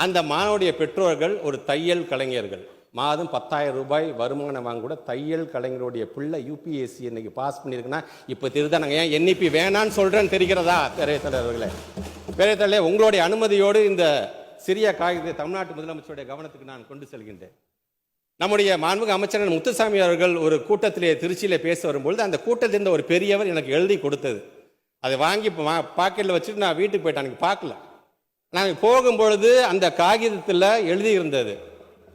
அந்த மாணவனுடைய பெற்றோர்கள் ஒரு தையல் கலைஞர்கள். மாதம் 10,000 ரூபாய் வருமானம் வாங்க கூட தையல் கலைஞருடைய பிள்ளை யூபிஎஸ்சி இன்னைக்கு பாஸ் பண்ணியிருக்குன்னா இப்போ தெரியுதா நாங்கள் ஏன் என்இபி வேணான்னு சொல்கிறேன்னு தெரிகிறதா பேரவைத் தலைவர்களே? பேரவைத் தலைவர், உங்களுடைய அனுமதியோடு இந்த சிறிய காகிதத்தை தமிழ்நாட்டு முதலமைச்சருடைய கவனத்துக்கு நான் கொண்டு செல்கின்றேன். நம்முடைய மாண்புமிகு அமைச்சர் முத்துசாமி அவர்கள் ஒரு கூட்டத்திலே திருச்சியிலே பேச வரும்பொழுது அந்த கூட்டத்தில் இருந்த ஒரு பெரியவர் எனக்கு எழுதி கொடுத்தது. அதை வாங்கி பாக்கெட்டில் வச்சுட்டு நான் வீட்டுக்கு போயிட்டேன். எனக்கு பார்க்கல. நான் போகும்பொழுது அந்த காகிதத்தில் எழுதி இருந்தது,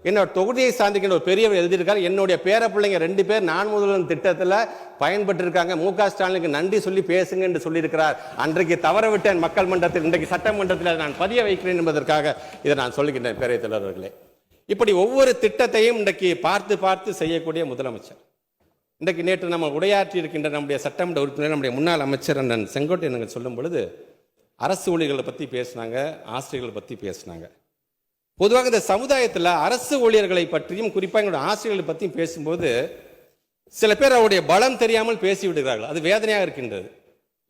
என்னோட தொகுதியை சார்ந்திருக்கின்ற ஒரு பெரியவர் எழுதியிருக்காரு, என்னுடைய பேர பிள்ளைங்க 2 பேர் நான் முதல்வன் திட்டத்தில் பயன்பட்டு இருக்காங்க, மு.க. ஸ்டாலினுக்கு நன்றி சொல்லி பேசுங்க என்று சொல்லியிருக்கிறார். அன்றைக்கு தவற விட்டேன் மக்கள் மன்றத்தில், இன்றைக்கு சட்டமன்றத்தில் நான் பதிய வைக்கிறேன் என்பதற்காக இதை நான் சொல்லுகின்றேன். பேரவைத் தலைவர்களே, இப்படி ஒவ்வொரு திட்டத்தையும் இன்றைக்கு பார்த்து பார்த்து செய்யக்கூடிய முதலமைச்சர். இன்றைக்கு நேற்று நம்ம உரையாற்றி இருக்கின்ற நம்முடைய சட்டமன்ற உறுப்பினர், நம்முடைய முன்னாள் அமைச்சர் அண்ணன் செங்கோட்டையன் சொல்லும் பொழுது அரசு ஊழியர்களை பற்றி பேசினாங்க, ஆசிரியர்களை பற்றி பேசினாங்க. பொதுவாக இந்த சமுதாயத்தில் அரசு ஊழியர்களை பற்றியும் குறிப்பாக எங்களுடைய ஆசிரியர்களை பற்றியும் பேசும்போது சில பேர் அவருடைய பலம் தெரியாமல் பேசிவிடுகிறார்கள். அது வேதனையாக இருக்கின்றது.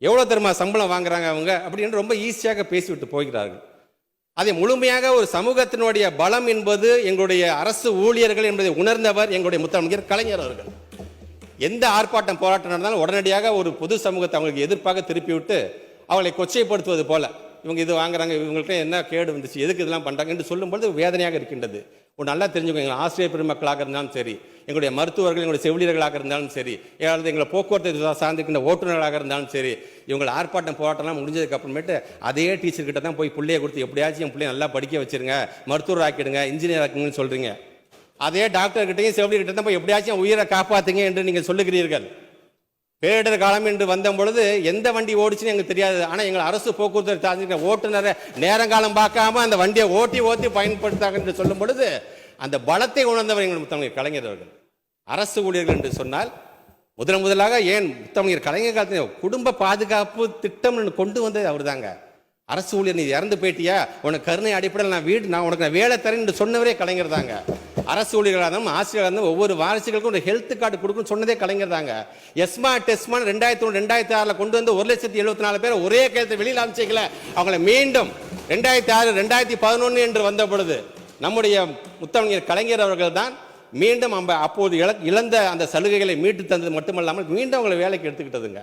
எவ்வளோ தெரியுமா சம்பளம் வாங்குறாங்க அவங்க அப்படின்னு ரொம்ப ஈஸியாக பேசிவிட்டு போகிறார்கள். அதை முழுமையாக ஒரு சமூகத்தினுடைய பலம் என்பது எங்களுடைய அரசு ஊழியர்கள் என்பதை உணர்ந்தவர் எங்களுடைய முதலமைச்சர் கலைஞர் அவர்கள். எந்த ஆர்ப்பாட்டம் போராட்டம் நடந்தாலும் உடனடியாக ஒரு பொது சமூகத்தை அவங்களுக்கு எதிர்ப்பாக திருப்பி விட்டு அவளை கொச்சைப்படுத்துவது போல, இவங்க இது வாங்குறாங்க, இவங்கள்ட்ட என்ன கேடு வந்துச்சு, எதுக்கு இதெல்லாம் பண்ணுறாங்க என்று சொல்லும்போது வேதனையாக இருக்கின்றது. ஒரு நல்லா தெரிஞ்சுக்கோங்க, எங்கள் ஆசிரியர் பெருமக்களாக இருந்தாலும் சரி, எங்களுடைய மருத்துவர்கள், எங்களுடைய செவிலியர்களாக இருந்தாலும் சரி, ஏதாவது எங்களை போக்குவரத்து சார்ந்திருக்கின்ற ஓட்டுநர்களாக இருந்தாலும் சரி, இவங்களை ஆர்ப்பாட்டம் போராட்டம்லாம் முடிஞ்சதுக்கு அப்புறமேட்டு அதே டீச்சர்கிட்ட தான் போய் பிள்ளையை கொடுத்து எப்படியாச்சும் என் பிள்ளைய நல்லா படிக்க வச்சிருங்க, மருத்துவர் ஆக்கிடுங்க, இன்ஜினியர் ஆக்குங்கன்னு சொல்கிறீங்க. அதே டாக்டர்கிட்டையும் செவிலியர்கிட்ட தான் போய் எப்படியாச்சும் உயிரை காப்பாற்றுங்க என்று நீங்கள் சொல்லுகிறீர்கள். பேரிடர் காலம் என்று வந்த பொழுது எந்த வண்டி ஓடிச்சுன்னு எங்களுக்கு தெரியாது. ஆனால் எங்கள் அரசு போக்குவரத்து சார்ந்திருக்கிற ஓட்டுநரை நேரங்காலம் பார்க்காம அந்த வண்டியை ஓட்டி பயன்படுத்தாங்க என்று சொல்லும் பொழுது அந்த பலத்தை உணர்ந்தவர் எங்கள் முத்தமிழர் கலைஞர் அவர்கள். அரசு ஊழியர்கள் என்று சொன்னால் முதலாக ஏன் முத்தமிழர் கலைஞர் காலத்தில் குடும்ப பாதுகாப்பு திட்டம் கொண்டு வந்தது அவர் தாங்க. அரசு ஊழியர் நீ இறந்து போயிட்டியா, உனக்கு கருணை அடிப்படையில் நான் உனக்கு வேலை தரேன் என்று சொன்னவரே கலைஞர் தாங்க. அரசு ஊழியர்களாக இருந்தாலும் ஆசிரியராக இருந்தாலும் ஒவ்வொரு வாரிசுகளுக்கும் ஒரு ஹெல்த் கார்டு கொடுக்குன்னு சொன்னதே கலைஞர் தாங்க. எஸ்மா டெஸ்மான் 2001 2006 கொண்டு வந்து 1,74,000 பேர் ஒரே கையெழுத்து வெளியில் அமைச்சிக்கல. அவங்களை மீண்டும் 2006 2011 என்று வந்த பொழுது நம்முடைய முத்தமிழர் கலைஞர் அவர்கள் தான் மீண்டும் அப்போது இழந்த அந்த சலுகைகளை மீட்டு தந்தது மட்டுமல்லாமல் மீண்டும் அவங்களை வேலைக்கு எடுத்துக்கிட்டதுங்க.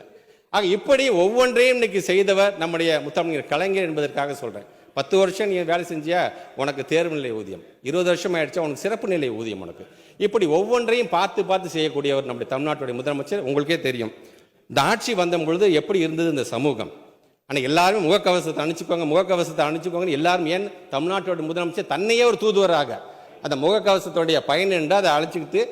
ஆக இப்படி ஒவ்வொன்றையும் இன்னைக்கு செய்தவர் நம்முடைய முத்தமிழர் கலைஞர் என்பதற்காக சொல்றேன். 10 வருஷம் நீ வேலை செஞ்சியா உனக்கு தேர்வு நிலை ஊதியம், 20 வருஷம் ஆயிடுச்சா உனக்கு சிறப்பு நிலை ஊதியம் உனக்கு. இப்படி ஒவ்வொன்றையும் பார்த்து பார்த்து செய்யக்கூடியவர் நம்முடைய தமிழ்நாட்டுடைய முதலமைச்சர். உங்களுக்கே தெரியும் இந்த ஆட்சி வந்த பொழுது எப்படி இருந்தது இந்த சமூகம். ஆனால் எல்லாரும் முகக்கவசத்தை அணிச்சுக்கோங்க எல்லாரும். ஏன் தமிழ்நாட்டோட முதலமைச்சர் தன்னையே ஒரு தூதுவராக அந்த முகக்கவசத்துடைய பயன் என்று அதை அழைச்சிக்கிட்டு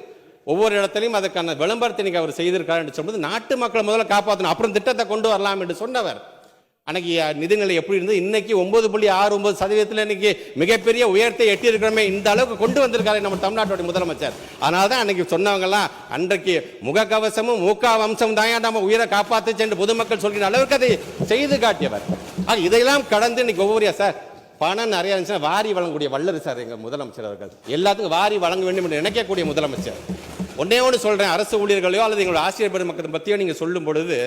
ஒவ்வொரு இடத்துலையும் அதுக்கான விளம்பரத்தை இன்னைக்கு அவர் செய்திருக்காரு என்று சொல்வது நாட்டு மக்களை முதல்ல காப்பாற்றணும், அப்புறம் திட்டத்தை கொண்டு வரலாம் என்று சொன்னவர். அன்னைக்கு நிதிநிலை எப்படி இருந்தது, இன்னைக்கு 9.69% இன்னைக்கு மிகப்பெரிய உயரத்தை எட்டி இருக்கிறோமே, இந்த அளவுக்கு கொண்டு வந்திருக்காரு நம்ம தமிழ்நாட்டுடைய முதலமைச்சர். அதனால தான் அன்னைக்கு சொன்னவங்கலாம் அன்றைக்கு முகக்கவசமும் வம்சம் தான் நம்ம உயிரை காப்பாற்றுச்சு என்று பொதுமக்கள் சொல்கிற அளவுக்கு அதை செய்து காட்டியவர். இதையெல்லாம் கடந்து இன்னைக்கு ஒவ்வொரு சார் பணம் நிறைய இருந்துச்சுன்னா வாரி வழங்கக்கூடிய வல்லர் சார் எங்கள் முதலமைச்சர் அவர்கள். எல்லாத்துக்கும் வாரி வழங்க வேண்டும் என்று நினைக்கக்கூடிய முதலமைச்சர். ஒன்னே ஒன்று சொல்கிறேன், அரசு ஊழியர்களையோ அல்லது எங்களோட ஆசிரியர் பெருமக்களை பற்றியோ நீங்கள் சொல்லும் பொழுது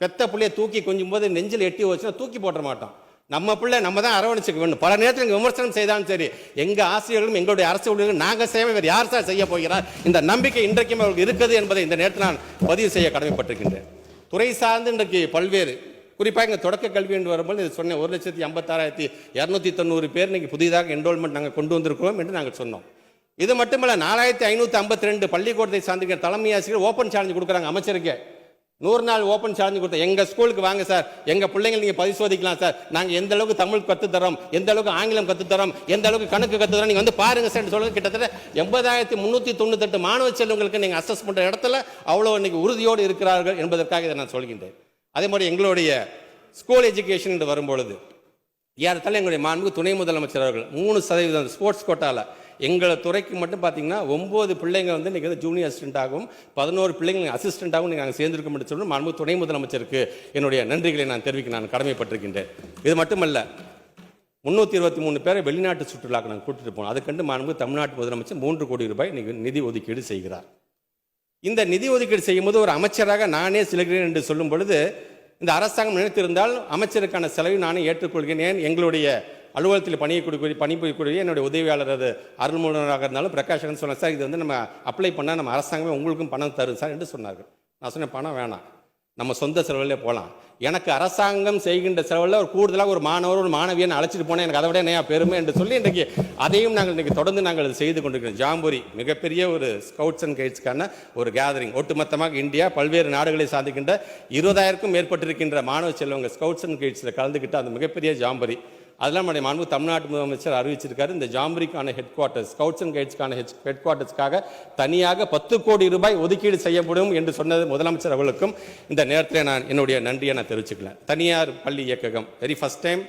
பெத்த பிள்ளைய தூக்கி கொஞ்சம் போது நெஞ்சில் எட்டி வச்சுன்னா தூக்கி போட்ட மாட்டோம். நம்ம பிள்ளை நம்ம தான் அரவணைச்சுக்க வேண்டும். பல நேரத்தில் விமர்சனம் செய்தாலும் சரி, எங்கள் ஆசிரியர்களும் எங்களுடைய அரசு ஊழியர்களும் நாங்கள் செய்ய வேறு யார் சார் செய்ய போகிறார், இந்த நம்பிக்கை இன்றைக்கும் அவர்களுக்கு இருக்குது என்பதை இந்த நேரத்தில் நான் பதிவு செய்ய கடமைப்பட்டிருக்கின்றேன். துறை சார்ந்து இன்றைக்கு பல்வேறு குறிப்பாக இங்கே தொடக்க கல்வி என்று வரும்போது இது சொன்னேன், 1,56,290 பேர் இன்னைக்கு புதிதாக என்ரோல்மெண்ட் நாங்கள் கொண்டு வந்திருக்கிறோம் என்று நாங்கள் சொன்னோம். இது மட்டுமல்ல, 4,552 பள்ளிக்கூடத்தை சார்ந்திருக்கிற தலைமை ஆசிரியர் ஓப்பன் சேலஞ்சு கொடுக்குறாங்க அமைச்சருக்கு. 100 நாள் ஓப்பன் சேலஞ்சு கொடுத்தோம். எங்கள் ஸ்கூலுக்கு வாங்க சார், எங்கள் பிள்ளைங்களை நீங்கள் பரிசோதிக்கலாம் சார், நாங்கள் எந்த அளவுக்கு தமிழ் கற்றுத்தரோம், எந்த அளவுக்கு ஆங்கிலம் கற்றுத்தரோம், எந்த அளவுக்கு கணக்கு கற்றுத்தரோம், நீங்கள் வந்து பாருங்க சார் சொல்லுங்க. கிட்டத்தட்ட 80,398 மாணவ செல்வங்களுக்கு நீங்கள் அசஸ் பண்ணுற இடத்துல அவ்வளோ இன்னைக்கு உறுதியோடு இருக்கிறார்கள் என்பதற்காக இதை நான் சொல்கின்றேன். அதே மாதிரி எங்களுடைய ஸ்கூல் எஜுகேஷன் என்று வரும்பொழுது ஏறத்தாலும் எங்களுடைய மாண்புக்கு துணை முதலமைச்சர் அவர்கள் 3% ஸ்போர்ட்ஸ் கோட்டாவில் எங்களை துறைக்கு மட்டும் பார்த்தீங்கன்னா 9 பிள்ளைங்க வந்து இன்றைக்கி வந்து ஜூனியர் அசிஸ்டண்ட்டாகவும் 11 பிள்ளைங்க அசிஸ்டண்ட்டாகவும் நீங்கள் நாங்கள் சேர்ந்திருக்க முடியும் சொல்லி மாண்பு துணை முதலமைச்சருக்கு என்னுடைய நன்றிகளை நான் தெரிவிக்க நான் கடமைப்பட்டிருக்கின்றேன். இது மட்டுமல்ல, 323 பேரை வெளிநாட்டு சுற்றுலாக்கு நாங்கள் கூட்டிட்டு போனோம். அதுக்கண்டு மாண்பு தமிழ்நாட்டு முதலமைச்சர் 3 கோடி ரூபாய் நிதி ஒதுக்கீடு செய்கிறார். இந்த நிதி ஒதுக்கீடு செய்யும்போது ஒரு அமைச்சராக நானே செல்கிறேன் என்று சொல்லும் பொழுது இந்த அரசாங்கம் நினைத்திருந்தால் அமைச்சருக்கான செலவை நானே ஏற்றுக்கொள்கிறேன். எங்களுடைய அலுவலகத்தில் பணிபுரியக்கூடிய என்னுடைய உதவியாளர் அது அருள்மொழியாக இருந்தாலும் பிரகாஷன் சொன்னார், சார் இது வந்து நம்ம அப்ளை பண்ணால் நம்ம அரசாங்கமே உங்களுக்கும் பணம் தரும் சார் என்று சொன்னார்கள். நான் சொன்னேன், பணம் வேணாம், நம்ம சொந்த செலவிலே போகலாம். எனக்கு அரசாங்கம் செய்கின்ற செலவில் ஒரு கூடுதலாக ஒரு மாணவர் ஒரு மாணவியன் அழைச்சிட்டு போனேன், எனக்கு அதை விட என்ன பெருமை என்று சொல்லி இன்றைக்கு அதையும் நாங்கள் இன்றைக்கி தொடர்ந்து நாங்கள் செய்து கொண்டிருக்கிறோம். ஜாம்பூரி மிகப்பெரிய ஒரு ஸ்கவுட்ஸ் அண்ட் கைட்ஸ்க்கான ஒரு கேதரிங். ஒட்டுமொத்தமாக இந்தியா பல்வேறு நாடுகளை சாதிக்கின்ற 20,000க்கும் மேற்பட்டிருக்கின்ற மாணவ செல்வங்கள் ஸ்கவுட்ஸ் அண்ட் கைட்ஸில் கலந்துக்கிட்டு அந்த மிகப்பெரிய ஜாம்பூரி அதெல்லாம் நம்முடைய மாண்பு தமிழ்நாட்டு முதலமைச்சர் அறிவிச்சிருக்காரு. இந்த ஜாம்பூரிக்கான ஹெட் குவார்ட்டர்ஸ் ஸ்கவுட்ஸ் அண்ட் கைட்ஸ்க்கான ஹெட் குவார்ட்டர்ஸ்க்காக தனியாக 10 கோடி ரூபாய் ஒதுக்கீடு செய்யப்படும் என்று சொன்னது முதலமைச்சர் அவர்களுக்கும் இந்த நேரத்தில் நான் என்னுடைய நன்றியை நான் தெரிவிச்சுக்கலாம். தனியார் பள்ளி இயக்ககம் வெரி ஃபர்ஸ்ட் டைம்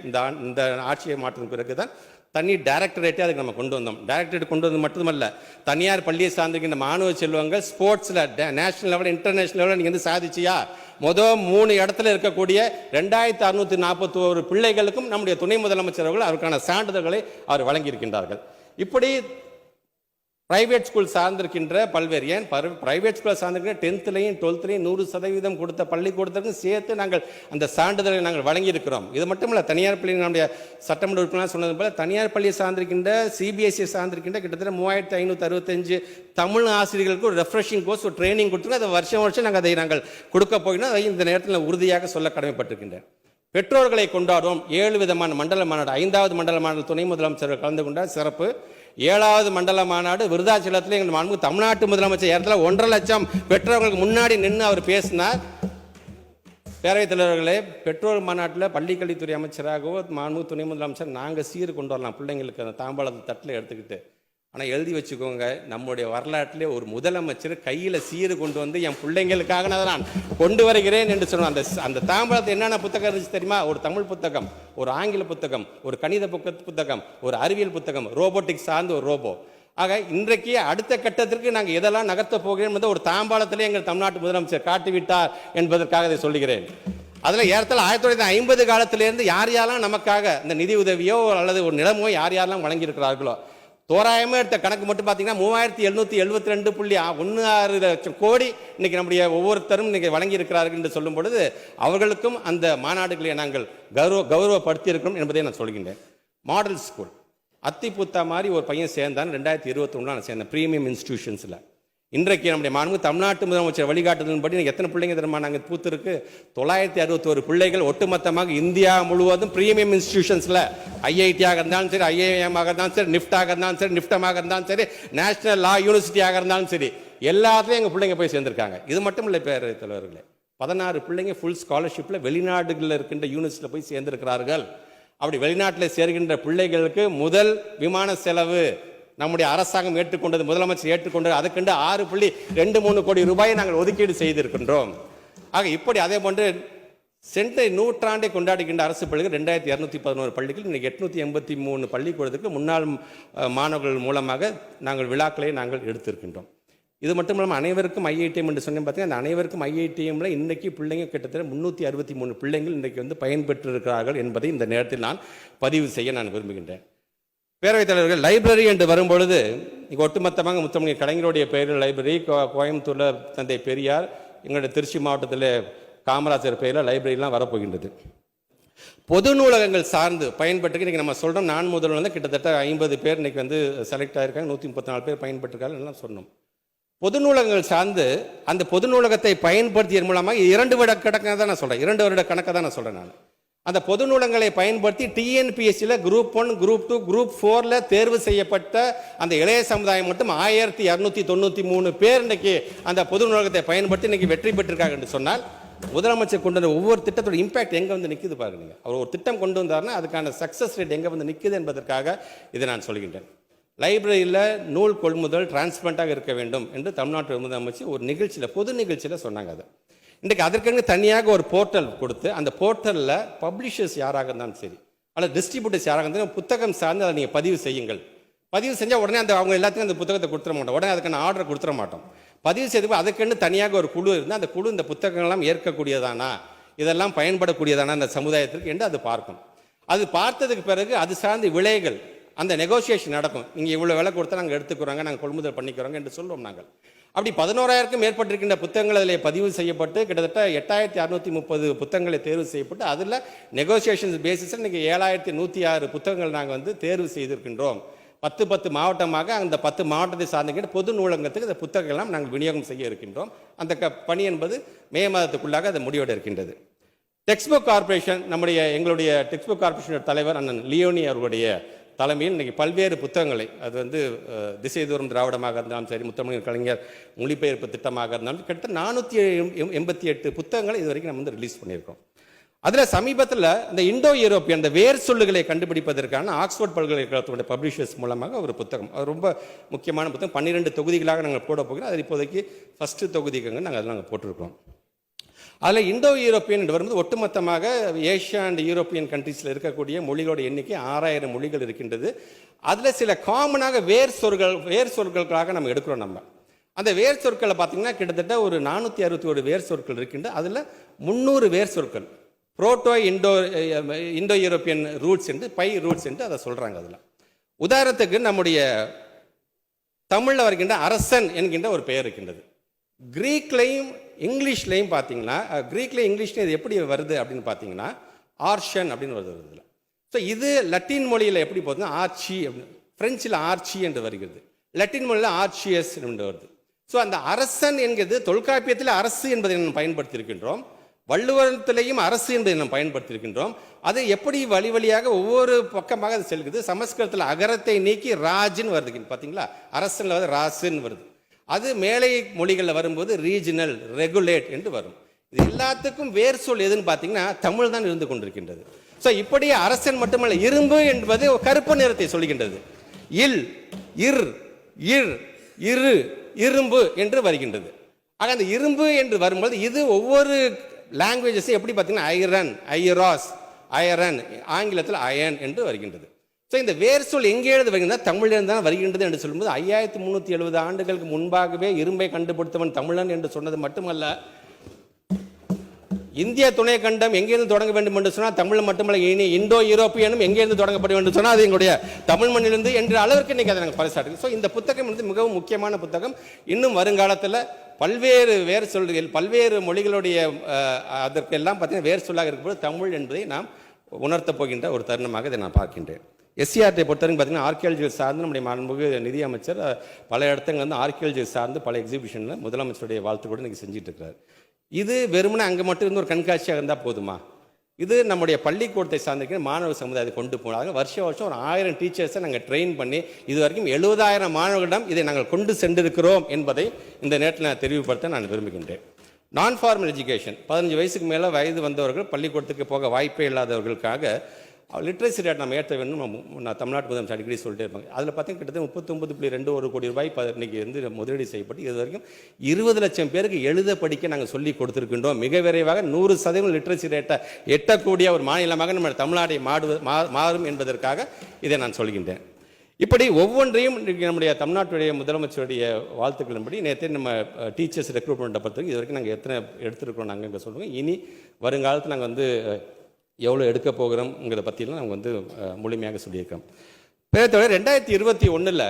இந்த ஆட்சியை மாற்றின பிறகு தான் தனி டைரக்டரேட்டே அதுக்கு நம்ம கொண்டு வந்தோம். டைரக்டரேட் கொண்டு வந்து மட்டுமல்ல, தனியார் பள்ளியை சார்ந்திருக்கின்ற மாணவ செல்வங்கள் ஸ்போர்ட்ஸில் நேஷனல் லெவல் இன்டர்நேஷனல் லெவலில் நீங்கள் வந்து சாதிச்சியா, மொதல் 3 இடத்துல இருக்கக்கூடிய 2641 பிள்ளைகளுக்கும் நம்முடைய துணை முதலமைச்சர் அவர்கள் அதற்கான சான்றிதழ்களை அவர் வழங்கியிருக்கின்றார்கள். இப்படி பிரைவேட் ஸ்கூல் சார்ந்திருக்கின்ற பல்வேறு ஏன் பிரைவேட் ஸ்கூல் சார்ந்திருக்கிற 10th-லையும் 12th-லையும் 100% கொடுத்த பள்ளிக்கூடத்திற்கும் சேர்த்து நாங்கள் அந்த சான்றிதழை நாங்கள் வழங்கியிருக்கிறோம். இது மட்டும் இல்லை, தனியார் பள்ளி நம்முடைய சட்டமன்ற உறுப்பினர் சொன்னது போல தனியார் பள்ளியை சார்ந்திருக்கின்ற சிபிஎஸ்இ சார்ந்திருக்கின்ற கிட்டத்தட்ட 3565 தமிழ் ஆசிரியர்களுக்கு ஒரு ரெஃப்ரெஷிங் கோர்ஸ் ஒரு ட்ரைனிங் கொடுத்துருக்கோம். அதை வருஷம் நாங்கள் கொடுக்க போகிறோம். அதை இந்த நேரத்தில் உறுதியாக சொல்ல கடமைப்பட்டிருக்கின்றேன். பெற்றோர்களை கொண்டாடுவோம். 7 விதமான மண்டல மாநாடு, 5வது மண்டல மாநாடு துணை முதலமைச்சர்கள் கலந்து கொண்டார், சிறப்பு. 7வது மண்டல மாநாடு விருதாச்சலத்தில் எங்கள் மாண்பு தமிழ்நாட்டு முதலமைச்சர் ஏறத்தில் 1.5 லட்சம் பெற்றோர்களுக்கு முன்னாடி நின்று அவர் பேசினார். பேரவைத் தலைவர்களே, பெற்றோர் மாநாட்டில் பள்ளிக்கல்வித்துறை அமைச்சராகவோ மாண்பு துணை முதலமைச்சர் நாங்கள் சீர் கொண்டு வரலாம் பிள்ளைங்களுக்கு அந்த தாம்பாளத்தை தட்டில் எடுத்துக்கிட்டு. ஆனால் எழுதி வச்சுக்கோங்க, நம்முடைய வரலாற்றிலே ஒரு முதலமைச்சர் கையில் சீரு கொண்டு வந்து என் பிள்ளைங்களுக்காக நான் கொண்டு வருகிறேன் என்று சொன்னார். அந்த தாம்பலத்தை என்னென்ன புத்தகம் இருந்துச்சு தெரியுமா? ஒரு தமிழ் புத்தகம், ஒரு ஆங்கில புத்தகம், ஒரு கணித புத்தகம், ஒரு அறிவியல் புத்தகம், ரோபோட்டிக்ஸ் சார்ந்து ஒரு ரோபோ. ஆக இன்றைக்கு அடுத்த கட்டத்திற்கு நாங்கள் எதெல்லாம் நகர்த்த போகிறோம் என்பதை ஒரு தாம்பாளத்திலே எங்கள் தமிழ்நாட்டு முதலமைச்சர் காட்டிவிட்டார் என்பதற்காக இதை சொல்லுகிறேன். அதில் ஏறத்தாழ 1950 காலத்திலேருந்து யார் யாரெல்லாம் நமக்காக இந்த நிதி உதவியோ அல்லது ஒரு நிலமோ யார் யாரெல்லாம் வழங்கியிருக்கிறார்களோ, தோராயமாக எடுத்த கணக்கு மட்டும் பார்த்தீங்கன்னா 3772.16 லட்சம் கோடி இன்னைக்கு நம்முடைய ஒவ்வொருத்தரும் இன்னைக்கு வழங்கி இருக்கிறார்கள் என்று சொல்லும் பொழுது அவர்களுக்கும் அந்த மாநாடுகளை நாங்கள் கௌரவப்படுத்தி இருக்கிறோம் என்பதை நான் சொல்கின்றேன். மாடல் ஸ்கூல் அத்திப்புத்தா மாதிரி ஒரு பையன் சேர்ந்தான் 2021 நான் சேர்ந்தேன் ப்ரீமியம் இன்ஸ்டிடியூஷன்ஸில். இன்றைக்கு நம்முடைய மாண்பு தமிழ்நாட்டு முதலமைச்சர் வழிகாட்டுதலின்படி எத்தனை பிள்ளைங்க தெரியுமா நாங்கள் பூத்திருக்கு? 961 பிள்ளைகள் ஒட்டுமொத்தமாக இந்தியா முழுவதும் ப்ரீமியம் இன்ஸ்டிடியூஷன்ஸில் ஐஐடியாக இருந்தாலும் சரி, ஐஏஎம்மாக இருந்தாலும் சரி, நிஃப்டாக இருந்தாலும் சரி, நிஃப்டமாக இருந்தாலும் சரி, நேஷனல் லா யூனிவர்சிட்டியாக இருந்தாலும் சரி, எல்லாத்துலேயும் எங்கள் பிள்ளைங்க போய் சேர்ந்திருக்காங்க. இது மட்டும் இல்லை பேரவைத் தலைவர்களே, 16 பிள்ளைங்க ஃபுல் ஸ்காலர்ஷிப்பில் வெளிநாடுகளில் இருக்கின்ற யூனிவர்சிட்டியில் போய் சேர்ந்திருக்கிறார்கள். அப்படி வெளிநாட்டில் சேர்கின்ற பிள்ளைகளுக்கு முதல் விமான செலவு நம்முடைய அரசாங்கம் ஏற்றுக்கொண்டது, முதலமைச்சர் ஏற்றுக்கொண்டது. அதுக்கென்று 6.23 கோடி ரூபாயை நாங்கள் ஒதுக்கீடு செய்திருக்கின்றோம். ஆக இப்படி அதே போன்று சென்றை நூற்றாண்டை கொண்டாடுகின்ற அரசு பள்ளிகள் 2211 பள்ளிகள், இன்னைக்கு 883 பள்ளிக்கூடத்துக்கு முன்னாள் மாணவர்கள் மூலமாக நாங்கள் விழாக்களை நாங்கள் எடுத்திருக்கின்றோம். இது மட்டும் இல்லாமல் அனைவருக்கும் ஐஐடிஎம் என்று சொன்னேன் பார்த்தீங்கன்னா, அந்த அனைவருக்கும் ஐஐடிஎம்ல இன்னைக்கு பிள்ளைங்க கிட்டத்தட்ட 363 பிள்ளைங்கள் இன்றைக்கு வந்து பயன்பெற்று இருக்கிறார்கள் என்பதை இந்த நேரத்தில் நான் பதிவு செய்ய நான் விரும்புகின்றேன். பேரவைத் தலைவர்கள், லைப்ரரி என்று வரும்பொழுது இங்கே ஒட்டுமொத்தமாக முத்தமிழ் கலைஞருடைய பெயரில் லைப்ரரி, கோயம்புத்தூரில் தந்தை பெரியார், எங்களுடைய திருச்சி மாவட்டத்தில் காமராஜர் பெயரில் லைப்ரரிலாம் வரப்போகின்றது. பொது நூலகங்கள் சார்ந்து பயன்பட்டு இன்றைக்கி நம்ம சொல்கிறோம், நான் முதல்ல வந்து கிட்டத்தட்ட 50 பேர் இன்றைக்கி வந்து செலக்ட் ஆகிருக்காங்க, 134 பேர் பயன்பட்டுருக்காங்க எல்லாம் சொன்னோம். பொது நூலகங்கள் சார்ந்து அந்த பொது நூலகத்தை பயன்படுத்தியதன் மூலமாக 2 வருட கணக்காக தான் நான் சொல்கிறேன், 2 வருட கணக்காக தான் நான் சொல்கிறேன். நான் அந்த பொது நூலகங்களை பயன்படுத்தி டிஎன்பிஎஸ்சியில் குரூப் 1, குரூப் 2, குரூப் 4 தேர்வு செய்யப்பட்ட அந்த இளைய சமுதாயம் மட்டும் 1293 பேர் இன்றைக்கி அந்த பொது நூலகத்தை பயன்படுத்தி இன்றைக்கி வெற்றி பெற்றிருக்காங்க என்று சொன்னால், முதலமைச்சர் கொண்டு வந்த ஒவ்வொரு திட்டத்தோட இம்பாக்ட் எங்கே வந்து நிற்குது பாருங்க. நீங்கள் அவர் ஒரு திட்டம் கொண்டு வந்தார்னா அதுக்கான சக்ஸஸ் ரேட் எங்கே வந்து நிற்குது என்பதற்காக இதை நான் சொல்கின்றேன். லைப்ரரியில் நூல் கொள்முதல் டிரான்ஸ்பரண்டாக இருக்க வேண்டும் என்று தமிழ்நாட்டு முதலமைச்சர் ஒரு நிகழ்ச்சியில் பொது நிகழ்ச்சியில் சொன்னாங்க. அதை இன்றைக்கு அதற்காக தனியாக ஒரு போர்ட்டல் கொடுத்து அந்த போர்ட்டலில் பப்ளிஷர்ஸ் யாராக இருந்தாலும் சரி அல்லது டிஸ்ட்ரிபியூட்டர்ஸ் யாராக இருந்தாலும் புத்தகம் சார்ந்து அதை நீங்கள் பதிவு செய்யுங்கள். பதிவு செஞ்சால் உடனே அவங்க எல்லாத்தையும் அந்த புத்தகத்தை கொடுத்துட மாட்டோம், உடனே அதுக்கான ஆர்டர் கொடுத்துட மாட்டோம். பதிவு செய்து அதுக்குன்னு தனியாக ஒரு குழு இருந்தால் அந்த குழு இந்த புத்தகங்கள்லாம் ஏற்கக்கூடியதானா, இதெல்லாம் பயன்படக்கூடியதானா அந்த சமுதாயத்திற்கு என்று அது பார்க்கும். அது பார்த்ததுக்கு பிறகு அது சார்ந்த விலைகள் அந்த நெகோசியேஷன் நடக்கும். நீங்கள் இவ்வளோ விலை கொடுத்தா நாங்கள் எடுத்துக்கிறோங்க, நாங்கள் கொள்முதல் பண்ணிக்கிறோங்க என்று சொல்லுவோம் நாங்கள். அப்படி 11,000க்கும் மேற்பட்டிருக்கின்ற புத்தகங்கள் அதில் பதிவு செய்யப்பட்டு கிட்டத்தட்ட 8,630 புத்தகங்களை தேர்வு செய்யப்பட்டு அதில் நெகோசியேஷன்ஸ் பேசிஸில் இன்றைக்கி 7,106 புத்தகங்கள் நாங்கள் வந்து தேர்வு செய்திருக்கின்றோம். 10 மாவட்டமாக அந்த 10 மாவட்டத்தை சார்ந்த பொது நூலகத்துக்கு இந்த புத்தகங்கள்லாம் நாங்கள் விநியோகம் செய்ய இருக்கின்றோம். அந்த பணி என்பது மே மாதத்துக்குள்ளாக அது முடிவட இருக்கின்றது. டெக்ஸ்ட் புக் கார்பரேஷன், எங்களுடைய டெக்ஸ்ட் புக் கார்பரேஷன் தலைவர் அண்ணன் லியோனி அவர்களுடைய தலைமையில் இன்றைக்கி பல்வேறு புத்தகங்களை, அது வந்து திசை தூரம் திராவிடமாக இருந்தாலும் சரி, முத்தமிழ் கலைஞர் மொழிபெயர்ப்பு திட்டமாக இருந்தாலும் கிட்டத்தட்ட 488 புத்தகங்களை இது வரைக்கும் நம்ம வந்து ரிலீஸ் பண்ணியிருக்கோம். அதில் சமீபத்தில் இந்த இண்டோ யூரோப்பியன் அந்த வேர் சொல்லுகளை கண்டுபிடிப்பதற்கான ஆக்ஸ்போர்ட் பல்கலைக்கழகத்துடைய பப்ளிஷர்ஸ் மூலமாக ஒரு புத்தகம், அது ரொம்ப முக்கியமான புத்தகம். 12 தொகுதிகளாக நாங்கள் போட போகிறோம். அது இப்போதைக்கு ஃபஸ்ட்டு தொகுதிக்காக நாங்கள் அதில் நாங்கள் போட்டிருக்கோம். அதில் இண்டோ யூரோப்பியன் என்று வரும்போது ஒட்டுமொத்தமாக ஏஷியா அண்ட் யூரோப்பியன் கண்ட்ரீஸில் இருக்கக்கூடிய மொழிகளோட எண்ணிக்கை 6,000 மொழிகள் இருக்கின்றது. அதில் சில காமனாக வேர் சொற்களுக்காக நம்ம எடுக்கிறோம். நம்ம அந்த வேர் சொற்களை பார்த்தீங்கன்னா கிட்டத்தட்ட ஒரு 461 வேர் சொற்கள் இருக்கின்ற. அதில் 300 வேர் சொற்கள் புரோட்டோ இண்டோ யூரோப்பியன் ரூட்ஸ் என்று ரூட்ஸ் என்று அதை சொல்கிறாங்க. அதில் உதாரணத்துக்கு நம்முடைய தமிழில் வருகின்ற அரசன் என்கின்ற ஒரு பெயர் இருக்கின்றது. கிரீக்லையும் இங்கிலீஷ்லையும் பார்த்தீங்கன்னா, கிரீக்லையும் இங்கிலீஷ்லையும் இது எப்படி வருது அப்படின்னு பார்த்தீங்கன்னா ஆர்ஷன் அப்படின்னு வருது இதில். ஸோ இது லத்தீன் மொழியில் எப்படி போகுதுன்னா ஆர்ச்சி அப்படின்னு, ஃப்ரெஞ்சில் ஆர்ச்சி என்று வருகிறது, லத்தீன் மொழியில் ஆர்ச்சியஸ் என்று வருது. ஸோ அந்த அரசன் என்கிறது தொல்காப்பியத்தில் அரசு என்பதை நாம் பயன்படுத்தியிருக்கின்றோம், வள்ளுவத்திலையும் அரசு என்பதை நாம் பயன்படுத்தியிருக்கின்றோம். அது எப்படி வழி வழியாக ஒவ்வொரு பக்கமாக அது செல்கிறது. சமஸ்கிருதத்தில் அகரத்தை நீக்கி ராஜின்னு வருது பார்த்தீங்களா, அரசனில் வந்து ராசுன்னு வருது. அது மேலை மொழிகளில் வரும்போது ரீஜனல் ரெகுலேட் என்று வரும். இது எல்லாத்துக்கும் வேர் சொல் எதுன்னு பார்த்தீங்கன்னா தமிழ் தான் இருந்து கொண்டிருக்கின்றது. ஸோ இப்படி அரசன் மட்டுமல்ல, இரும்பு என்பது கருப்பு நிறத்தை சொல்கின்றது. இல் இர் இர் இரு இரும்பு என்று வருகின்றது. ஆக அந்த இரும்பு என்று வரும்போது இது ஒவ்வொரு லாங்குவேஜஸும் எப்படி பார்த்தீங்கன்னா ஐரன், ஐராஸ், அயரன், ஆங்கிலத்தில் அயன் என்று வருகின்றது. ஸோ இந்த வேர் சொல் எங்கே எழுது வருகின்றன, தமிழிலிருந்து தான் வருகின்றது என்று சொல்லும்போது 5370 ஆண்டுகளுக்கு முன்பாகவே இரும்பை கண்டுபிடித்தவன் தமிழன் என்று சொன்னது மட்டுமல்ல, இந்திய துணை கண்டம் எங்கேருந்து தொடங்க வேண்டும் என்று சொன்னால் தமிழ் மட்டுமல்ல, இனி இண்டோ யூரோப்பியனும் எங்கேருந்து தொடங்கப்பட வேண்டும் சொன்னால் அது எங்களுடைய தமிழ் மண்ணிலிருந்து என்ற அளவிற்கு இன்றைக்கி அதை நாங்கள் பரிசாட்டு. ஸோ இந்த புத்தகம் வந்து மிகவும் முக்கியமான புத்தகம். இன்னும் வருங்காலத்தில் பல்வேறு வேர் சொல்கள், பல்வேறு மொழிகளுடைய அதற்கெல்லாம் பார்த்தீங்கன்னா வேர் சொல்லாக இருக்கும்போது தமிழ் என்பதை நாம் உணர்த்தப் போகின்ற ஒரு தருணமாக இதை நான் பார்க்கின்றேன். எஸ்சிஆர்டியை பொறுத்தவரைக்கும் பார்த்தீங்கன்னா ஆர்கியாலஜி சார்ந்து நம்முடைய மாண்புமிகு நிதி அமைச்சர் பல இடத்துல வந்து ஆர்கியாலஜி சார்ந்து பல எக்ஸிபிஷனில் முதலமைச்சருடைய வாழ்த்துக்கூட இன்றைக்கி செஞ்சுட்டு இருக்கிறார். இது வெறுமனே அங்கே மட்டும் இருந்து ஒரு கண்காட்சியாக இருந்தால் போதுமா? இது நம்முடைய பள்ளிக்கூடத்தை சார்ந்திருக்கிற மாணவ சமுதாயத்தை கொண்டு போனாங்க. வருஷம் ஒரு 1000 டீச்சர்ஸை நாங்கள் ட்ரெயின் பண்ணி இது வரைக்கும் 70,000 மாணவர்களிடம் இதை நாங்கள் கொண்டு சென்றிருக்கிறோம் என்பதை இந்த நேரத்தில் நான் தெரிவுபடுத்த நான் விரும்புகின்றேன். நான் ஃபார்மல் எஜுகேஷன், 15 வயசுக்கு மேலே வயது வந்தவர்கள் பள்ளிக்கூடத்துக்கு போக வாய்ப்பே இல்லாதவர்களுக்காக லிட்ரேசி ரேட் நம்ம ஏற்ற வேண்டும். நான் தமிழ்நாட்டு முதலமைச்சர் அடிக்கடி சொல்லிட்டே இருப்பாங்க. அதில் பார்த்தீங்கன்னா கிட்டத்தட்ட 39.21 கோடி ரூபாய் இன்றைக்கி வந்து முதலீடு செய்யப்பட்டு இது வரைக்கும் 20 லட்சம் பேருக்கு எழுத படிக்க நாங்கள் சொல்லி கொடுத்துருக்கின்றோம். மிக விரைவாக 100% லிட்ரேசி ரேட்டை எட்டக்கூடிய ஒரு மாநிலமாக நம்ம தமிழ்நாட்டை மாறும் என்பதற்காக இதை நான் சொல்கின்றேன். இப்படி ஒவ்வொன்றையும் நம்முடைய தமிழ்நாட்டுடைய முதலமைச்சருடைய வாழ்த்துக்களின்படி நேற்று நம்ம டீச்சர்ஸ் ரெக்ரூட்மெண்ட்டை பொறுத்தவரைக்கும் இது வரைக்கும் நாங்கள் எத்தனை எடுத்துருக்கிறோம் நாங்கள் இங்கே சொல்லுவோம். இனி வருங்காலத்தில் நாங்கள் வந்து எவ்வளோ எடுக்க போகிறோம்ங்கிறத பற்றிலாம் நாங்கள் வந்து முழுமையாக சொல்லியிருக்கோம். பேரத்தோட 2021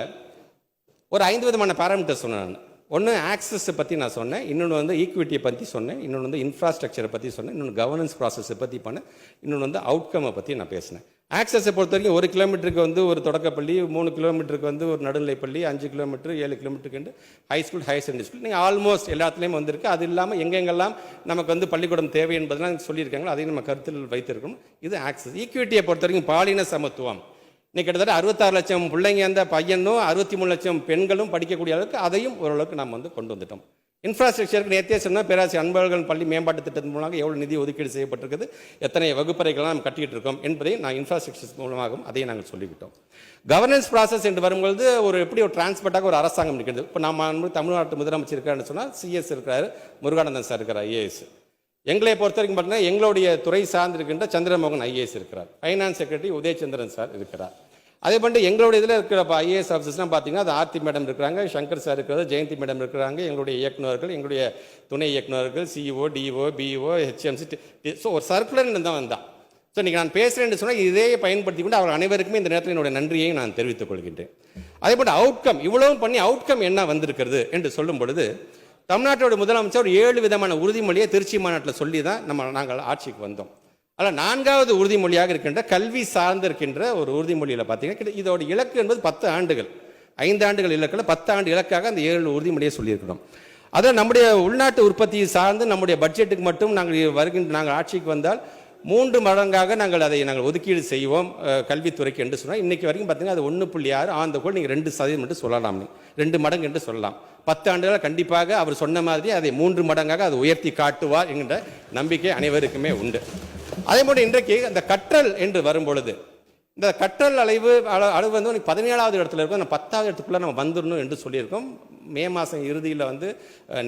ஒரு 5 விதமான பேராமீட்டர் சொன்னேன் நான். ஒன்று ஆக்சஸை பற்றி நான் சொன்னேன், இன்னொன்று வந்து ஈக்விட்டியை பற்றி சொன்னேன், இன்னொன்று வந்து இன்ஃப்ராஸ்ட்ரக்சரை பற்றி சொன்னேன், இன்னொன்று கவர்னன்ஸ் ப்ராசஸை பற்றி பண்ணேன், இன்னொன்று வந்து அவுட்கம்மை பற்றி நான் பேசினேன். ஆக்சஸை பொறுத்த வரைக்கும் 1 கிலோமீட்டருக்கு வந்து ஒரு தொடக்கப்பள்ளி, 3 கிலோமீட்டருக்கு வந்து ஒரு நடுநிலைப்பள்ளி, 5 கிலோமீட்டர் 7 கிலோமீட்டருக்கு high school, higher secondary school நீங்கள் ஆல்மோஸ்ட் எல்லாத்துலேயும் வந்திருக்கு. அது இல்லாமல் எங்கெங்கெல்லாம் நமக்கு வந்து பள்ளிக்கூடம் தேவை என்பதெல்லாம் சொல்லியிருக்காங்களோ அதையும் நம்ம கருத்தில் வைத்திருக்கணும். இது ஆக்சஸ். ஈக்விட்டியை பொறுத்த வரைக்கும் பாலின சமத்துவம், இன்னைக்கு கிட்டத்தட்ட 66 லட்சம் பிள்ளைங்க அந்த பையனும் 63 லட்சம் பெண்களும் படிக்கக்கூடிய அளவுக்கு அதையும் ஓரளவுக்கு நம்ம வந்து கொண்டு வந்துட்டோம். இன்ஃப்ராஸ்ட்ரக்சருக்கு நேற்றே சொன்னால் பேராசிரியர் அன்பழகன் பள்ளி மேம்பாட்டு திட்டத்தின் மூலமாக எவ்வளோ நிதி ஒதுக்கீடு செய்யப்பட்டிருக்குது, எத்தனை வகுப்பறைகள்லாம் நம்ம கட்டிக்கிட்டு இருக்கோம் என்பதை நான் இன்ஃப்ராஸ்ட்ரக்சர் மூலமாகவும் அதையும் நாங்கள் சொல்லிக்கிட்டோம். கவர்னன்ஸ் ப்ராசஸ் என்று வரும்பொழுது எப்படி ஒரு டிரான்ஸ்போர்ட்டாக ஒரு அரசாங்கம் இருக்கிறது. இப்போ நம்ம தமிழ்நாட்டு முதலமைச்சர் இருக்காருன்னு சொன்னால் சிஎஸ் இருக்கிறாரு, முருகானந்தன் சார் இருக்கிறார் ஐஏஎஸ். எங்களை பொறுத்த வரைக்கும் பார்த்தீங்கன்னா எங்களுடைய துறை சார்ந்திருக்கின்ற சந்திரமோகன் ஐஏஎஸ் இருக்கிறார், ஃபைனான்ஸ் செக்ரட்டரி உதயச்சந்திரன் சார் இருக்கிறார். அதே பண்ணி எங்களுடைய இதில் இருக்கிற ஐஏஎஸ் ஆஃபீஸர்ஸ்லாம் பார்த்தீங்கன்னா அது ஆர்த்தி மேடம் இருக்கிறாங்க, சங்கர் சார் இருக்கிறது, ஜெயந்தி மேடம் இருக்கிறாங்க, எங்களுடைய இயக்குநர்கள், எங்களுடைய துணை இயக்குநர்கள், CEO, DO, BEO, HMC. So ஒரு சர்க்குலர் தான் வந்தான். ஸோ இன்றைக்கி நான் பேசுகிறேன்னு சொன்னால் இதே பயன்படுத்தி கொண்டு அவர் அனைவருக்குமே இந்த நேரத்தில் என்னுடைய நன்றியை நான் தெரிவித்துக் கொள்கின்றேன். அதே போல அவுட்கம் இவ்வளவும் பண்ணி அவுட்கம் என்ன வந்திருக்கிறது என்று சொல்லும் பொழுது தமிழ்நாட்டோட முதலமைச்சர் ஒரு 7 விதமான உறுதிமொழியை திருச்சி மாநாட்டில் சொல்லி தான் நாங்கள் ஆட்சிக்கு வந்தோம். அதில் 4வது உறுதிமொழியாக இருக்கின்ற கல்வி சார்ந்து இருக்கின்ற ஒரு உறுதிமொழியில் பார்த்தீங்கன்னா இதோட இலக்கு என்பது 10 ஆண்டுகள், 5 ஆண்டுகள் இலக்கில் 10 ஆண்டு இலக்காக அந்த 7 உறுதிமொழியை சொல்லியிருக்கிறோம். அதில் நம்முடைய உள்நாட்டு உற்பத்தியை சார்ந்து நம்முடைய பட்ஜெட்டுக்கு மட்டும் நாங்கள் ஆட்சிக்கு வந்தால் 3 மடங்காக நாங்கள் ஒதுக்கீடு செய்வோம் கல்வித்துறைக்கு என்று சொன்னால் இன்றைக்கி வரைக்கும் பார்த்தீங்கன்னா அது 1.6 ஆந்த கூட நீங்கள் 2% என்று சொல்லலாம், 2 மடங்கு என்று சொல்லலாம். 10 ஆண்டுகள் கண்டிப்பாக அவர் சொன்ன மாதிரி அதை 3 மடங்காக அதை உயர்த்தி காட்டுவார் என்கின்ற நம்பிக்கை அனைவருக்குமே உண்டு. அதே போல இன்றைக்கு அந்த கற்றல் என்று வரும்பொழுது இந்த கற்றல் அளவு வந்து 17வது இடத்துல இருக்கும், 10வது இடத்துக்குள்ள நம்ம வந்துடணும் என்று சொல்லியிருக்கோம். மே மாதம் இறுதியில் வந்து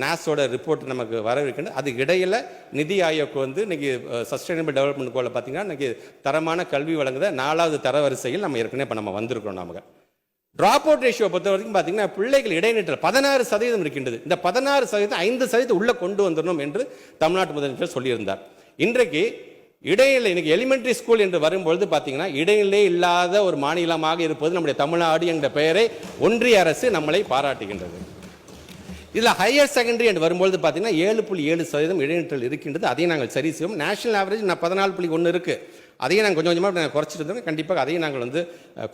நாஸோட ரிப்போர்ட் நமக்கு வரவிருக்கின்றது. அதுக்கு இடையில் நிதி ஆயோக் வந்து இன்னைக்கு சஸ்டைனபிள் டெவலப்மெண்ட் கோலை பார்த்தீங்கன்னா இன்னைக்கு தரமான கல்வி வழங்குத 4வது தரவரிசையில் நம்ம ஏற்கனவே இப்போ நம்ம வந்திருக்கிறோம். நமக்கு டிராப் அவுட் ரேஷியோ பொறுத்த வரைக்கும் பார்த்தீங்கன்னா பிள்ளைகள் இடைநிற்றல் 16% இருக்கின்றது. இந்த 16% 5% உள்ள கொண்டு வந்துடணும் என்று தமிழ்நாட்டு முதலமைச்சர் சொல்லியிருந்தார். இன்றைக்கு இடைநிலை இன்னைக்கு எலிமெண்டரி ஸ்கூல் என்று வரும்பொழுது பார்த்தீங்கன்னா இடைநிலை இல்லாத ஒரு மாநிலமாக இருப்பது நம்முடைய தமிழ்நாடு என்ற பெயரை ஒன்றிய அரசு நம்மளை பாராட்டுகின்றது. இதில் ஹையர் செகண்டரி என்று வரும்பொழுது பார்த்தீங்கன்னா 7.7% இடைநிற்றல் இருக்கின்றது. அதையும் நாங்கள் சரி செய்வோம். நேஷனல் ஆவரேஜ் 14.1 இருக்குது. அதையும் நாங்கள் கொஞ்சம் கொஞ்சமாக குறைச்சிட்டு இருந்தோம். கண்டிப்பாக அதையும் நாங்கள் வந்து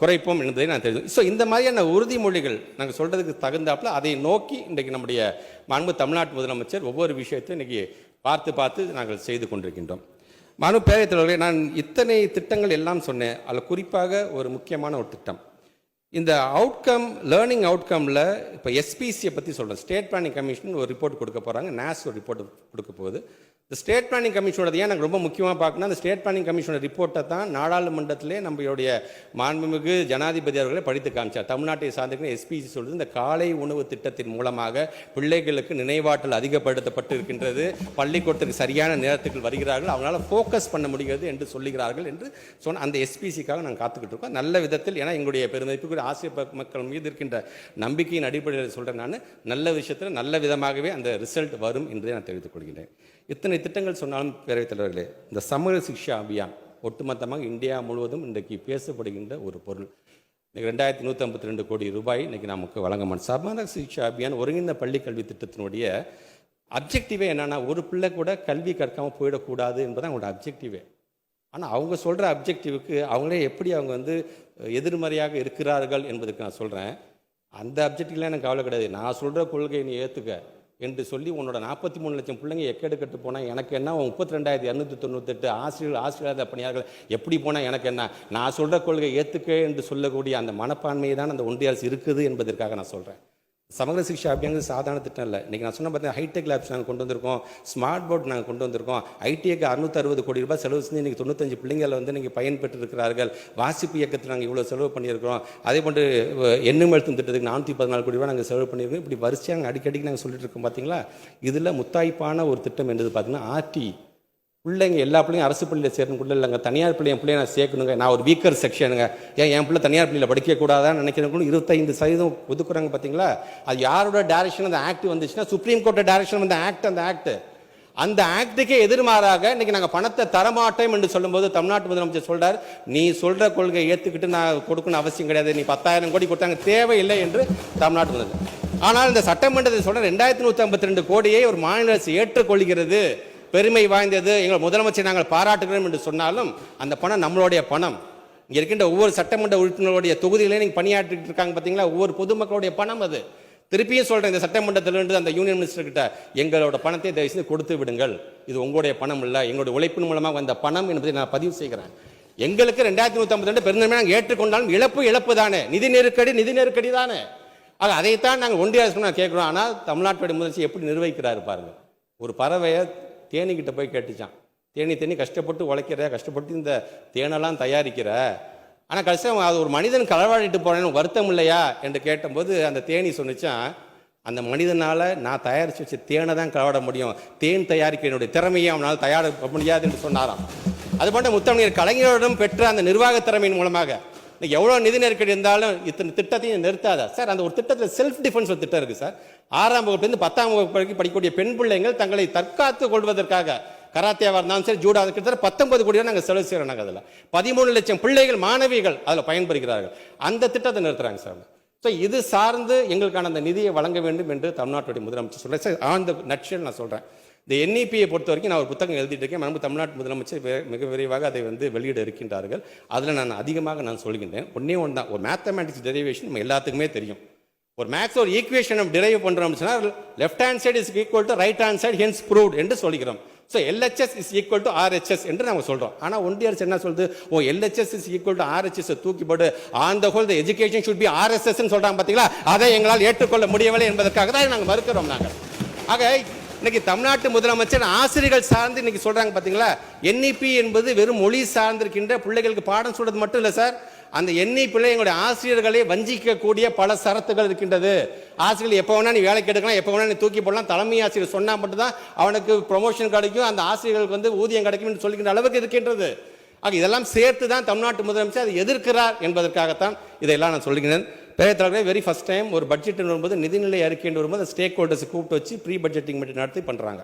குறைப்போம் என்பதை நான் தெரியும். ஸோ இந்த மாதிரியான உறுதிமொழிகள் நாங்கள் சொல்கிறதுக்கு தகுந்தாப்பில் அதை நோக்கி இன்றைக்கு நம்முடைய மாண்பு தமிழ்நாட்டு முதலமைச்சர் ஒவ்வொரு விஷயத்தையும் இன்றைக்கி பார்த்து நாங்கள் செய்து கொண்டிருக்கின்றோம். மாண்பு பேரவைத் தலைவர்களே, நான் இத்தனை திட்டங்கள் எல்லாம் சொன்னேன். அதில் குறிப்பாக ஒரு முக்கியமான ஒரு திட்டம் இந்த அவுட்கம் லேர்னிங் அவுட்கமில் இப்போ எஸ்பிசியை பற்றி சொல்கிறேன். ஸ்டேட் பிளானிங் கமிஷன் ஒரு ரிப்போர்ட் கொடுக்க போகிறாங்க, நாஸ் ஒரு ரிப்போர்ட் கொடுக்க போகுது. இந்த ஸ்டேட் பிளானிங் கமிஷனோட ஏன் நாங்கள் ரொம்ப முக்கியமாக பார்க்கணும், அந்த ஸ்டேட் பிளானிங் கமிஷனோட ரிப்போர்ட்டை தான் நாடாளுமன்றத்திலே நம்மளுடைய மாண்புமிகு ஜனாதிபதி அவர்களை படித்து காமிச்சார். தமிழ்நாட்டை சார்ந்திருக்கிற எஸ்பிசி சொல்வது இந்த காலை உணவு திட்டத்தின் மூலமாக பிள்ளைகளுக்கு நினைவாற்றல் அதிகப்படுத்தப்பட்டு இருக்கின்றது, பள்ளிக்கூடத்துக்கு சரியான நேரத்துக்கு வருகிறார்கள், அவங்களால ஃபோக்கஸ் பண்ண முடிகிறது என்று சொல்லுகிறார்கள் என்று சொன்ன அந்த எஸ்பிசிக்காக நாங்கள் காத்துக்கிட்டு இருக்கோம். நல்ல விதத்தில், ஏன்னா எங்களுடைய பெருமதிப்புக்கு ஆசிரியர் மக்கள் மீது இருக்கின்ற நம்பிக்கையின் அடிப்படையில் சொல்கிறேன். நான் நல்ல விஷயத்தில் நல்ல விதமாகவே அந்த ரிசல்ட் வரும் என்பதை நான் தெரிவித்துக் கொள்கிறேன். இத்தனை திட்டங்கள் சொன்னாலும் பேரவைத் தலைவர்களே, இந்த சமூக சிக்ஷா அபியான் ஒட்டுமொத்தமாக இந்தியா முழுவதும் இன்றைக்கு பேசப்படுகின்ற ஒரு பொருள். இன்றைக்கி 2152 கோடி ரூபாய் இன்றைக்கி நமக்கு வழங்கப்படும் சமூக சிக்ஷா அபியான் ஒருங்கிணைந்த பள்ளி கல்வி திட்டத்தினுடைய அப்ஜெக்டிவே என்னென்னா, ஒரு பிள்ளை கூட கல்வி கற்காமல் போயிடக்கூடாது என்பது அவங்களோட அப்ஜெக்டிவே. ஆனால் அவங்க சொல்கிற அப்ஜெக்டிவுக்கு அவங்களே எப்படி அவங்க வந்து எதிர்மறையாக இருக்கிறார்கள் என்பதுக்கு நான் சொல்கிறேன். அந்த அப்ஜெக்டிவ்லாம் எனக்கு கவலை கிடையாது. நான் சொல்கிற கொள்கையை நீ ஏற்றுக்க என்று சொல்லி உன்னோட 43 லட்சம் பிள்ளைங்க எக்கெடுக்கட்டு போனால் எனக்கு என்ன, 32,298 ஆசிரியர் பணியாளர்கள் எப்படி போனால் எனக்கு என்ன, நான் சொல்கிற கொள்கை ஏற்றுக்க என்று சொல்லக்கூடிய அந்த மனப்பான்மையை தான் அந்த ஒன்றிய அரசு இருக்குது என்பதற்காக நான் சொல்கிறேன். சமூக சிக்ஷா அப்படிங்கிறது சாதாரண திட்டம் இல்லை. இன்றைக்கி நான் சொன்ன பார்த்தீங்கன்னா ஹைடெக் லேப்ஸ் நாங்கள் கொண்டு வந்திருக்கோம், ஸ்மார்ட் போர்ட் நாங்கள் கொண்டு வந்திருக்கோம், ஐடிஐக்கு 660 கோடி ரூபாய் செலவு செஞ்சு இன்றைக்கி 95 பிள்ளைங்களை வந்து இன்றைக்கி பயன்பெற்று இருக்கிறார்கள். வாசிப்பு இயக்கத்தில் நாங்கள் இவ்வளோ செலவு பண்ணியிருக்கிறோம். அதே போன்று எண்ணும் எழுத்தும் திட்டத்துக்கு 414 கோடி ரூபாய் நாங்கள் செலவு பண்ணியிருக்கோம். இப்படி வரிசையாக நாங்கள் அடிக்கடிக்கு நாங்கள் சொல்லிட்டு இருக்கோம். பார்த்தீங்களா, இதில் முத்தாய்ப்பான ஒரு திட்டம் என்பது பார்த்தீங்கன்னா ஆர்டி. பிள்ளைங்க எல்லா பிள்ளைங்க அரசு பள்ளியில் சேரணுக்குள்ள இல்லைங்க, தனியார் பிள்ளை என் பிள்ளைய நான் சேர்க்கணுங்க, நான் ஒரு வீக்கர் செக்ஷனுங்க, ஏன் என் பிள்ளை தனியார் பள்ளியில் படிக்கக்கூடாதான்னு நினைக்கிறவங்களும் 25% ஒதுக்குறாங்க. பார்த்தீங்களா, அது யாரோட டைரக்ஷன் அந்த ஆக்ட் வந்துச்சுன்னா சுப்ரீம் கோர்ட்டோட டைரக்ஷன் வந்து அந்த ஆக்டுக்கே எதிர்மாறாக இன்னைக்கு நாங்கள் பணத்தை தரமாட்டோம் என்று சொல்லும்போது தமிழ்நாட்டு முதலமைச்சர் சொல்றார், நீ சொல்ற கொள்கையை ஏற்றுக்கிட்டு நான் கொடுக்கணும் அவசியம் கிடையாது, நீ 10,000 கோடி கொடுத்தாங்க தேவையில்லை என்று தமிழ்நாட்டு முதலமைச்சர். ஆனால் இந்த சட்டமன்றத்தில் சொல்ற 2152 கோடியை ஒரு மாநில அரசு ஏற்றுக்கொள்கிறது, பெருமை வாய்ந்தது, எங்கள் முதலமைச்சர் நாங்கள் பாராட்டுகிறோம் என்று சொன்னாலும் அந்த பணம் நம்மளுடைய பணம். இங்கே இருக்கின்ற ஒவ்வொரு சட்டமன்ற உறுப்பினருடைய தொகுதியிலே நீங்கள் பணியாற்றிட்டு இருக்காங்க பார்த்தீங்களா, ஒவ்வொரு பொதுமக்களுடைய பணம் அது. திருப்பியும் சொல்கிறேன், இந்த சட்டமன்றத்திலிருந்து அந்த யூனியன் மினிஸ்டர் கிட்ட எங்களோட பணத்தை தயவு செய்து கொடுத்து விடுங்கள், இது உங்களுடைய பணம் இல்லை, எங்களுடைய உழைப்பின் மூலமாக வந்த பணம் என்பதை நான் பதிவு செய்கிறேன். எங்களுக்கு 2152 பெருந்தன்மை நாங்கள் ஏற்றுக்கொண்டாலும் இழப்பு தானே, நிதி நெருக்கடி தானே. ஆக அதைத்தான் நாங்கள் ஒன்றிய அரசு நான் கேட்குறோம். ஆனால் தமிழ்நாட்டுடைய முதலமைச்சர் எப்படி நிர்வகிக்கிறாரு பாருங்க. ஒரு பறவையை தேனிக்கிட்ட போய் கேட்டுச்சான், தேனி கஷ்டப்பட்டு உழைக்கிற, கஷ்டப்பட்டு இந்த தேனெல்லாம் தயாரிக்கிற, ஆனால் கஷ்டம் அது ஒரு மனிதன் களவாடிட்டு போனேன்னு வருத்தம் இல்லையா என்று கேட்டபோது அந்த தேனி சொன்னிச்சான், அந்த மனிதனால் நான் தயாரித்து வச்ச தேனை தான் களவாட முடியும், தேன் தயாரிக்க என்னுடைய திறமையை அவனால் தயாரிக்க முடியாது என்று சொன்னாராம். அதுபோன்ற முத்தமிழர் கலைஞரிடம் பெற்ற அந்த நிர்வாக திறமையின் மூலமாக இன்னைக்கு எவ்வளோ நிதி நெருக்கடி இருந்தாலும் இத்தனை திட்டத்தையும் நிறுத்தாதா சார். அந்த ஒரு திட்டத்தில் செல்ஃப் டிஃபென்ஸ் ஒரு திட்டம் இருக்குது சார். 6ஆம் வகுப்புலேருந்து 10ஆம் வகுப்பு வரைக்கும் படிக்கக்கூடிய பெண் பிள்ளைங்கள் தங்களை தற்காத்து கொள்வதற்காக கராத்தேவாக இருந்தாலும் சரி, ஜூடா, கிட்டத்தட்ட 19 கோடி நாங்கள் செலவு செய்கிறோம். நாங்கள் அதில் 13 லட்சம் பிள்ளைகள் மாணவிகள் அதில் பயன்பெறுகிறார்கள். அந்த திட்டத்தை நிறுத்துறாங்க சார். ஸோ இது சார்ந்து எங்களுக்கான அந்த நிதியை வழங்க வேண்டும் என்று தமிழ்நாட்டுடைய முதலமைச்சர் சொல்கிறேன். சார் ஆன் த நட்ஷல் நான் சொல்கிறேன். இந்த NEP-யை பொறுத்த வரைக்கும் நான் ஒரு புத்தகம் எழுதிட்டு இருக்கேன். நம்ம தமிழ்நாட்டு முதலமைச்சர் மிக விரைவாக அதை வெளியிட இருக்கின்றார்கள். அதில் நான் அதிகமாக சொல்கின்றேன். ஒன்றே ஒன்று தான், ஒரு மேத்தமேட்டிக்ஸ் டெரிவேஷன் நம்ம எல்லாத்துக்குமே தெரியும். ஒரு மேக்ஸ் ஒரு ஈக்குவேஷன் நம்ம டிரைவ் பண்ணுறோம்னு சொன்னால் left hand side is equal to right hand side, hence proved என்று சொல்கிறோம். So LHS is equal to RHS என்று நம்ம சொல்கிறோம். ஆனால் ஒன்றிய அரசு என்ன சொல்லுது? LHS is equal to RHS தூக்கி போட்டு on the whole the education should be RSS சொல்கிறாங்க. பார்த்தீங்களா? அதை எங்களால் ஏற்றுக்கொள்ள முடியவில்லை என்பதற்காக தான் நாங்கள் மறுக்கிறோம். நாங்கள் ஆக இன்னைக்கு தமிழ்நாட்டு முதலமைச்சர் ஆசிரியர்கள் சார்ந்து இன்னைக்கு சொல்றாங்க. பார்த்தீங்களா? NEP என்பது வெறும் மொழி சார்ந்திருக்கின்ற பிள்ளைகளுக்கு பாடம் சொல்றது மட்டும் இல்லை சார். அந்த NEP-ல எங்களுடைய ஆசிரியர்களை வஞ்சிக்கக்கூடிய பல சரத்துகள் இருக்கின்றது. ஆசிரியர்கள் எப்போ வேணா நீ வேலைக்கு எடுக்கலாம், எப்போ வேணா நீ தூக்கி போடலாம், தலைமை ஆசிரியர் சொன்னால் மட்டும்தான் அவனுக்கு ப்ரொமோஷன் கிடைக்கும், அந்த ஆசிரியர்களுக்கு ஊதியம் கிடைக்கும் என்று சொல்கின்ற அளவுக்கு இருக்கின்றது. ஆக இதெல்லாம் சேர்த்து தான் தமிழ்நாட்டு முதலமைச்சர் அதை எதிர்க்கிறார் என்பதற்காகத்தான் இதையெல்லாம் நான் சொல்கிறேன். பேரத்தலைவர்களே, வெரி ஃபர்ஸ்ட் டைம் ஒரு பட்ஜெட் வரும்போது, நிதிநிலை அறிக்கை என்று வரும்போது ஸ்டேக் ஹோல்டர்ஸ் கூப்பிட்டு வச்சு ப்ரீ பட்ஜெட்டிங் மீட்டிங் நடத்தி பண்ணுறாங்க.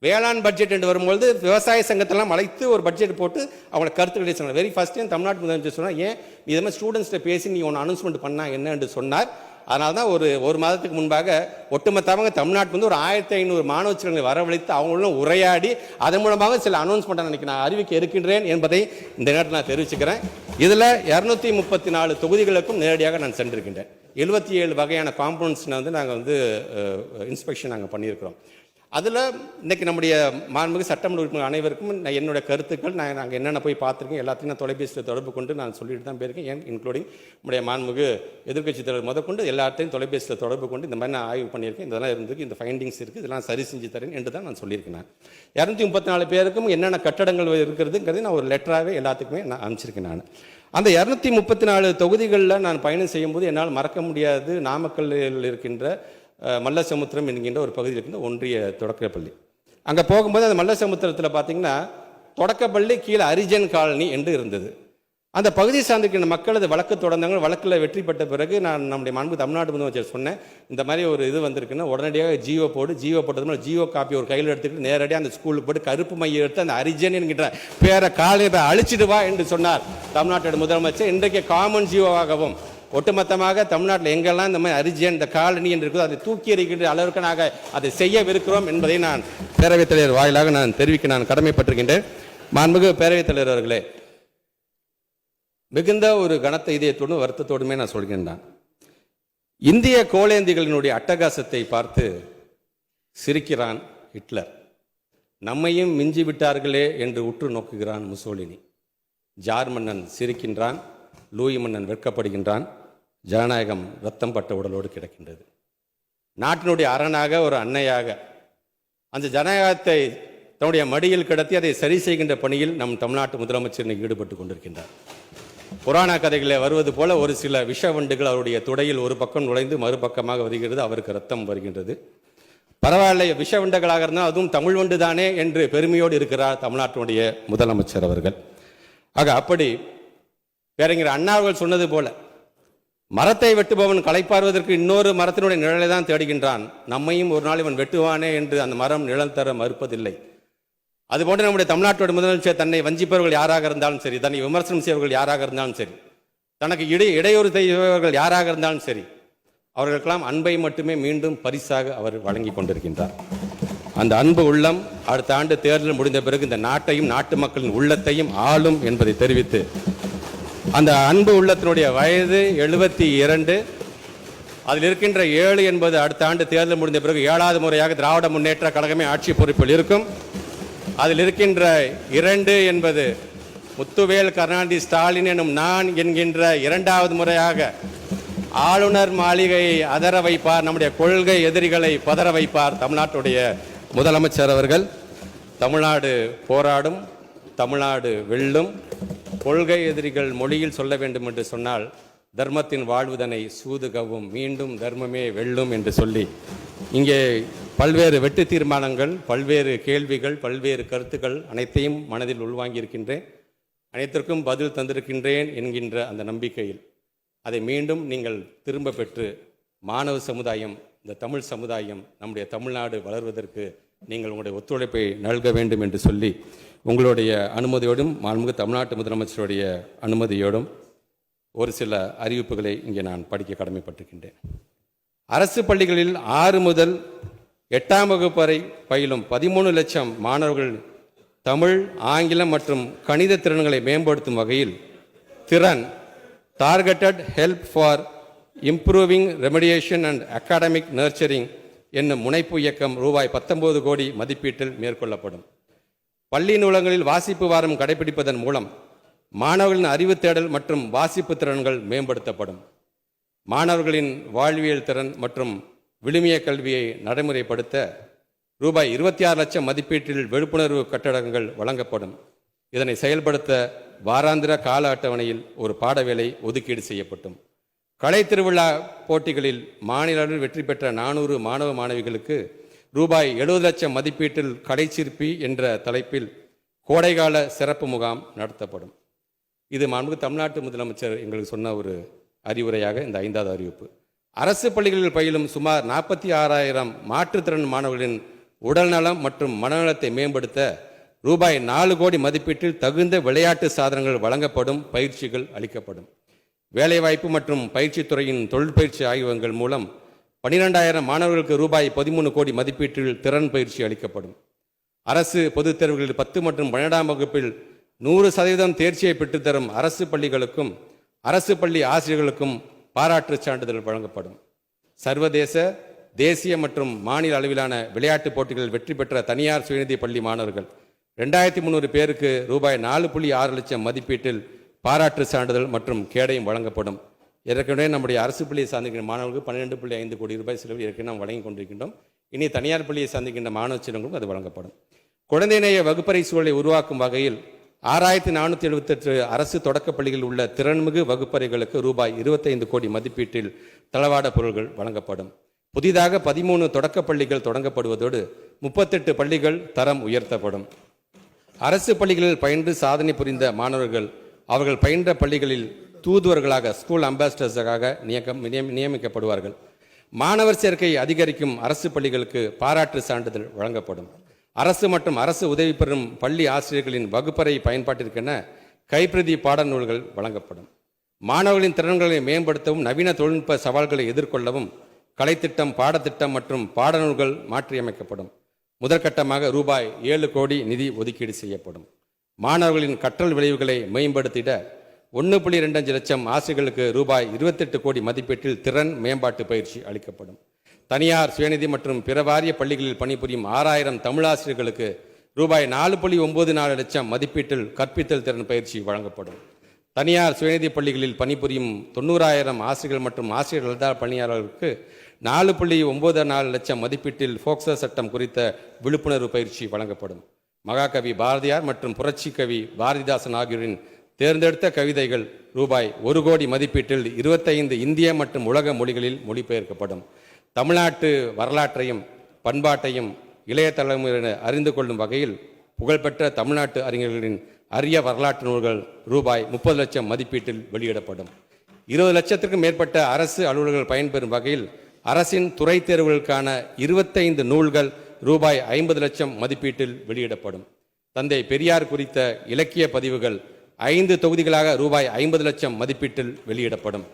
வேளாண் பட்ஜெட் என்று வரும்போது விவசாய சங்கத்தெல்லாம் அழைத்து ஒரு பட்ஜெட் போட்டு அவங்களை கருத்துக்களை சொன்னார். வெரி ஃபர்ஸ்ட் டைம் தமிழ்நாட்டு முதலமைச்சர் சொன்னால், ஏன் இது மாதிரி ஸ்டூடெண்ட்ஸ்கிட்ட பேசி நீ ஒன்று அனௌன்ஸ்மெண்ட் பண்ணா என்ன என்று சொன்னார். அதனால தான் ஒரு மாதத்துக்கு முன்பாக ஒட்டுமொத்தமாக தமிழ்நாட்டு ஒரு 1500 மாணவர்களை வரவழைத்து அவங்களும் உரையாடி அதன் மூலமாக சில அனௌன்ஸ்மெண்ட் அன்றைக்கி நான் அறிவிக்க இருக்கின்றேன் என்பதை இந்த நேரத்தில் நான் தெரிவிச்சுக்கிறேன். இதில் 234 தொகுதிகளுக்கும் நேரடியாக நான் சென்றிருக்கின்றேன். 77 வகையான காம்பவுண்ட்ஸ் நாங்கள் இன்ஸ்பெக்ஷன் நாங்கள் பண்ணியிருக்கிறோம். அதில் இன்றைக்கி நம்முடைய மாண்புமிகு சட்டமன்ற உறுப்பினர் அனைவருக்கும் என்னுடைய கருத்துக்கள் நாங்கள் என்னென்ன போய் பார்த்துருக்கேன் எல்லாத்தையும் நான் தொலைபேசியில் தொடர்பு கொண்டு நான் சொல்லிட்டு தான் போயிருக்கேன். இன்க்ளூடிங் நம்முடைய மாண்புமிகு எதிர்க்கட்சி தலைவர் முதற்கொண்டு எல்லாத்தையும் தொலைபேசியில் தொடர்பு கொண்டு இந்த மாதிரி நான் ஆய்வு பண்ணியிருக்கேன். இதெல்லாம் இருந்துருக்கு, இந்த ஃபைண்டிங்ஸ் இருக்குது, இதெல்லாம் சரி செஞ்சு தரேன் என்று தான் நான் சொல்லியிருக்கேன். 234 பேருக்கும் என்னென்ன கட்டடங்கள் இருக்கிறதுங்கிறது நான் ஒரு லெட்டராகவே எல்லாத்துக்குமே நான் அனுப்பிச்சிருக்கேன். நான் அந்த 234 தொகுதிகளில் நான் பயணம் செய்யும்போது என்னால் மறக்க முடியாது நாமக்கல்லில் இருக்கின்ற மல்லசமுத்திரம் என்கின்ற ஒரு பகுதியில் இருக்கின்ற ஒன்றிய தொடக்கப்பள்ளி. அங்கே போகும்போது அந்த மல்லசமுத்திரத்தில் பார்த்தீங்கன்னா தொடக்கப்பள்ளி கீழே அரிஜன் காலனி என்று இருந்தது. அந்த பகுதியை சார்ந்திருக்கின்ற மக்கள் அது வழக்கு தொடர்ந்தாங்க. வழக்கில் வெற்றி பெற்ற பிறகு நான் நம்முடைய மாண்பு தமிழ்நாடு முதலமைச்சர் சொன்னேன், இந்த மாதிரி ஒரு இது வந்திருக்குன்னா உடனடியாக ஜியோ போட்டது ஜியோ காப்பி ஒரு கையில் எடுத்துக்கிட்டு நேரடியாக அந்த ஸ்கூலுக்கு போட்டு கருப்பு மையம் எடுத்து அந்த அரிஜன் என்கின்ற பேரை காலனியை அழிச்சிட்டு வா என்று சொன்னார் தமிழ்நாட்டோட முதலமைச்சர். இன்றைக்கு காமன் ஜியோவாகவும் ஒட்டுமொத்தமாக தமிழ்நாட்டில் எங்கெல்லாம் இந்த மாதிரி அரிஜன் இந்த காலனி என்று இருக்குதோ அதை தூக்கி எறிகின்ற அளவிற்கு நாங்கள் அதை செய்யவிருக்கிறோம் என்பதை நான் பேரவைத் தலைவர் வாயிலாக நான் தெரிவிக்க நான் கடமைப்பட்டிருக்கின்றேன். மாண்புமிகு பேரவைத் தலைவர் அவர்களே, மிகுந்த ஒரு கனத்த இதயத்தோடும் வருத்தத்தோடுமே நான் சொல்கின்றேன். இந்திய கோலேந்திகளினுடைய அட்டகாசத்தை பார்த்து சிரிக்கிறான் ஹிட்லர், நம்மையும் மிஞ்சி விட்டார்களே என்று உற்று நோக்குகிறான் முசோலினி. ஜார் மன்னன் சிரிக்கின்றான், லூயி மன்னன் வெட்கப்படுகின்றான், ஜனநாயகம் ரத்தம் பட்ட உடலோடு கிடக்கின்றது. நாட்டினுடைய அரணாக ஒரு அன்னையாக அந்த ஜனநாயகத்தை தன்னுடைய மடியில் கிடத்தி அதை சரி செய்கின்ற பணியில் நம் தமிழ்நாட்டு முதலமைச்சர் ஈடுபட்டு கொண்டிருக்கின்றார். புராண கதைகளில் வருவது போல ஒரு சில விஷவண்டுகள் அவருடைய துடையில் ஒரு பக்கம் நுழைந்து மறுபக்கமாக வருகிறது, அவருக்கு ரத்தம் வருகின்றது. பரவாயில்லை, விஷவண்டுகளாக இருந்தால் அதுவும் தமிழ் வண்டு தானே என்று பெருமையோடு இருக்கிறார் தமிழ்நாட்டினுடைய முதலமைச்சர் அவர்கள். ஆக அப்படி பேரறிஞர் அண்ணா அவர்கள் சொன்னது போல மரத்தை வெட்டுபவன் களைப்பாறுவதற்கு இன்னொரு மரத்தினுடைய நிழலை தான் தேடுகின்றான், நம்மையும் ஒரு நாள் இவன் வெட்டுவானே என்று அந்த மரம் நிழல் தர மறுப்பதில்லை. அதுபோன்று நம்முடைய தமிழ்நாட்டோட முதலமைச்சர் தன்னை வஞ்சிப்பவர்கள் யாராக இருந்தாலும் சரி, தன்னை விமர்சனம் செய்வர்கள் யாராக இருந்தாலும் சரி, தனக்கு இடையூறு செய்பவர்கள் யாராக இருந்தாலும் சரி, அவர்களுக்கெல்லாம் அன்பை மட்டுமே மீண்டும் பரிசாக அவர் வழங்கி கொண்டிருக்கின்றார். அந்த அன்பு உள்ளம் அடுத்த ஆண்டு தேர்தல் முடிந்த பிறகு இந்த நாட்டையும் நாட்டு மக்களின் உள்ளத்தையும் ஆளும் என்பதை தெரிவித்து, அந்த அன்பு உள்ளத்தினுடைய வயது 72, அதில் இருக்கின்ற 7 என்பது அடுத்த ஆண்டு தேர்தல் முடிந்த பிறகு 7வது முறையாக திராவிட முன்னேற்ற கழகமே ஆட்சி பொறுப்பில் இருக்கும். அதில் இருக்கின்ற 2 என்பது முத்துவேல் கருணாநிதி ஸ்டாலின் எனும் நான் என்கின்ற 2வது முறையாக ஆளுநர் மாளிகையை அதர வைப்பார், நம்முடைய கொள்கை எதிரிகளை பதற வைப்பார் தமிழ்நாட்டுடைய முதலமைச்சர் அவர்கள். தமிழ்நாடு போராடும், தமிழ்நாடு வெல்லும். கொள்கை எதிரிகள் மொழியில் சொல்ல வேண்டும் என்று சொன்னால் தர்மத்தின் வாழ்வுதனை சூதுகவும் மீண்டும் தர்மமே வெல்லும் என்று சொல்லி இங்கே பல்வேறு வெட்டு தீர்மானங்கள், பல்வேறு கேள்விகள், பல்வேறு கருத்துக்கள் அனைத்தையும் மனதில் உள்வாங்கியிருக்கின்றேன். அனைத்திற்கும் பதில் தந்திருக்கின்றேன் என்கின்ற அந்த நம்பிக்கையில் அதை மீண்டும் நீங்கள் திரும்ப பெற்று மாணவ சமுதாயம், இந்த தமிழ் சமுதாயம், நம்முடைய தமிழ்நாடு வளர்வதற்கு நீங்கள் உங்களுடைய ஒத்துழைப்பை நல்க வேண்டும் என்று சொல்லி உங்களுடைய அனுமதியோடும் மாண்புமிகு தமிழ்நாட்டு முதலமைச்சருடைய அனுமதியோடும் ஒரு சில அறிவிப்புகளை இங்கே நான் படிக்க கடமைப்பட்டிருக்கின்றேன். அரசு பள்ளிகளில் 6 முதல் 8ஆம் வகுப்பு வரை பயிலும் 13 லட்சம் மாணவர்கள் தமிழ், ஆங்கிலம் மற்றும் கணித திறன்களை மேம்படுத்தும் வகையில் திறன் targeted help for improving remediation and academic nurturing என்னும் முனைப்பு இயக்கம் ரூபாய் 19 கோடி மதிப்பீட்டில் மேற்கொள்ளப்படும். பள்ளி நூலகங்களில் வாசிப்பு வாரம் கடைபிடிப்பதன் மூலம் மாணவர்களின் அறிவு தேடல் மற்றும் வாசிப்பு திறன்கள் மேம்படுத்தப்படும். மாணவர்களின் வாழ்வியல் திறன் மற்றும் விழுமிய கல்வியை நடைமுறைப்படுத்த ரூபாய் 26 லட்சம் மதிப்பீட்டில் விழிப்புணர்வு கட்டடங்கள் வழங்கப்படும். இதனை செயல்படுத்த வாராந்திர கால அட்டவணையில் ஒரு பாடவேளை ஒதுக்கீடு செய்யப்படும். கலை திருவிழா போட்டிகளில் மாநில அளவில் வெற்றி பெற்ற 400 மாணவ மாணவிகளுக்கு ரூபாய் 70 லட்சம் மதிப்பீட்டில் கலைச்சிற்பி என்ற தலைப்பில் கோடைகால சிறப்பு முகாம் நடத்தப்படும். இது மாண்புமிகு தமிழ்நாட்டு முதலமைச்சர் எங்களுக்கு சொன்ன ஒரு அறிவுரையாக இந்த 5வது அறிவிப்பு. அரசு பள்ளிகளில் பயிலும் சுமார் 46,000 மாற்றுத்திறன் மாணவர்களின் உடல்நலம் மற்றும் மனநலத்தை மேம்படுத்த ரூபாய் 4 கோடி மதிப்பீட்டில் தகுந்த விளையாட்டு சாதனங்கள் வழங்கப்படும், பயிற்சிகள் அளிக்கப்படும். வேலைவாய்ப்பு மற்றும் பயிற்சித்துறையின் தொழிற்பயிற்சி ஆய்வகங்கள் மூலம் 12,000 மாணவர்களுக்கு ரூபாய் 13 கோடி மதிப்பீட்டில் திறன் பயிற்சி அளிக்கப்படும். அரசு பொதுத் தேர்வுகளில் 10 மற்றும் 12ஆம் வகுப்பில் 100% தேர்ச்சியை பெற்றுத்தரும் அரசு பள்ளிகளுக்கும் அரசு பள்ளி ஆசிரியர்களுக்கும் பாராட்டு சான்றிதழ் வழங்கப்படும். சர்வதேச, தேசிய மற்றும் மாநில அளவிலான விளையாட்டுப் போட்டிகளில் வெற்றி பெற்ற தனியார் சுயநிதி பள்ளி மாணவர்கள் 2300 பேருக்கு ரூபாய் 4.6 லட்சம் மதிப்பீட்டில் பாராட்டு சான்றிதழ் மற்றும் கேடயம் வழங்கப்படும். ஏற்கனவே நம்முடைய அரசு பள்ளியை சார்ந்திருக்கின்ற மாணவர்களுக்கு 12.5 கோடி ரூபாய் செலவில் ஏற்கனவே நாம் வழங்கி கொண்டிருக்கின்றோம். இனி தனியார் பள்ளியை சார்ந்திருக்கின்ற மாணவ செல்வங்களுக்கும் அது வழங்கப்படும். குழந்தைநேய வகுப்பறை சூழலை உருவாக்கும் வகையில் 6478 அரசு தொடக்கப் பள்ளிகளில் உள்ள திறன்மிகு வகுப்பறைகளுக்கு ரூபாய் 25 கோடி மதிப்பீட்டில் தளவாட பொருட்கள் வழங்கப்படும். புதிதாக 13 தொடக்கப் பள்ளிகள் தொடங்கப்படுவதோடு 38 பள்ளிகள் தரம் உயர்த்தப்படும். அரசு பள்ளிகளில் பயின்று சாதனை புரிந்த மாணவர்கள் அவர்கள் பயின்ற பள்ளிகளில் தூதுவர்களாக ஸ்கூல் அம்பாசிடர்ஸாக நியமிக்கப்படுவார்கள். மாணவர் சேர்க்கை அதிகரிக்கும் அரசு பள்ளிகளுக்கு பாராட்டு சான்றிதழ் வழங்கப்படும். அரசு மற்றும் அரசு உதவி பெறும் பள்ளி ஆசிரியர்களின் வகுப்பறை பயன்பாட்டிற்கென கைப்பிரதி பாடநூல்கள் வழங்கப்படும். மாணவர்களின் திறன்களை மேம்படுத்தவும் நவீன தொழில்நுட்ப சவால்களை எதிர்கொள்ளவும் கலைத்திட்டம், பாடத்திட்டம் மற்றும் பாடநூல்கள் மாற்றியமைக்கப்படும். முதற்கட்டமாக ரூபாய் 7 கோடி நிதி ஒதுக்கீடு செய்யப்படும். மாணவர்களின் கற்றல் விளைவுகளை மேம்படுத்திட 1.25 லட்சம் ஆசிரியர்களுக்கு ரூபாய் 28 கோடி மதிப்பீட்டில் திறன் மேம்பாட்டு பயிற்சி அளிக்கப்படும். தனியார் சுயநிதி மற்றும் பிற வாரிய பள்ளிகளில் பணிபுரியும் 6000 தமிழாசிரியர்களுக்கு ரூபாய் 4.94 லட்சம் மதிப்பீட்டில் கற்பித்தல் திறன் பயிற்சி வழங்கப்படும். தனியார் சுயநிதி பள்ளிகளில் பணிபுரியும் 90,000 ஆசிரியர்கள் மற்றும் ஆசிரியர் அல்லாத பணியாளர்களுக்கு 4.94 லட்சம் மதிப்பீட்டில் போக்சோ சட்டம் குறித்த விழிப்புணர்வு பயிற்சி வழங்கப்படும். மகாகவி பாரதியார் மற்றும் புரட்சி கவி பாரதிதாசன் ஆகியோரின் தேர்ந்தெடுத்த கவிதைகள் ரூபாய் 1 கோடி மதிப்பீட்டில் 25 இந்திய மற்றும் உலக மொழிகளில் மொழிபெயர்க்கப்படும். தமிழ்நாட்டு வரலாற்றையும் பண்பாட்டையும் இளைய தலைமுறையினர் அறிந்து கொள்ளும் வகையில் புகழ்பெற்ற தமிழ்நாட்டு அறிஞர்களின் அரிய வரலாற்று நூல்கள் ரூபாய் 30 லட்சம் மதிப்பீட்டில் வெளியிடப்படும். 20 லட்சத்திற்கும் மேற்பட்ட அரசு அலுவலர்கள் பயன்பெறும் வகையில் அரசின் துறை தேர்வுகளுக்கான 25 நூல்கள் ரூபாய் 50 லட்சம் மதிப்பீட்டில் வெளியிடப்படும். தந்தை பெரியார் குறித்த இலக்கிய பதிவுகள் 5 தொகுதிகளாக ரூபாய் 50 லட்சம் மதிப்பீட்டில் வெளியிடப்படும்.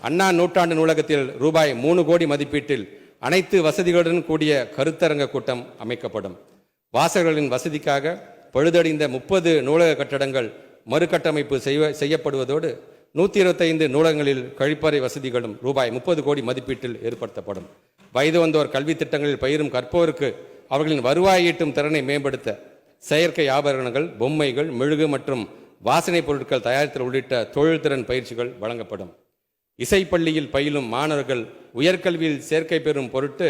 அண்ணா நூற்றாண்டு நூலகத்தில் ரூபாய் 3 கோடி மதிப்பீட்டில் அனைத்து வசதிகளுடன் கூடிய கருத்தரங்க கூட்டம் அமைக்கப்படும். வாசகர்களின் வசதிக்காக பழுதடைந்த 30 நூலக கட்டடங்கள் மறுகட்டமைப்பு செய்யப்படுவதோடு 125 நூலகங்களில் கழிப்பறை வசதிகளும் ரூபாய் 30 கோடி மதிப்பீட்டில் ஏற்படுத்தப்படும். வயது வந்தோர் கல்வி திட்டங்களில் பயிரும் கற்போருக்கு அவர்களின் வருவாய் ஈட்டும் திறனை மேம்படுத்த செயற்கை ஆபரணங்கள், பொம்மைகள், மெழுகு மற்றும் வாசனை பொருட்கள் தயாரித்தல் உள்ளிட்ட தொழில்திறன் பயிற்சிகள் வழங்கப்படும். இசைப்பள்ளியில் பயிலும் மாணவர்கள் உயர்கல்வியில் சேர்க்கை பெறும் பொருட்டு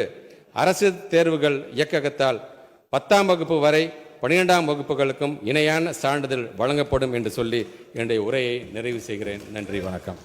அரசு தேர்வுகள் இயக்ககத்தால் 10ஆம் வகுப்பு வரை 12ஆம் வகுப்புகளுக்கும் இணையான சான்றிதழ் வழங்கப்படும் என்று சொல்லி என்னுடைய உரையை நிறைவு செய்கிறேன். நன்றி, வணக்கம்.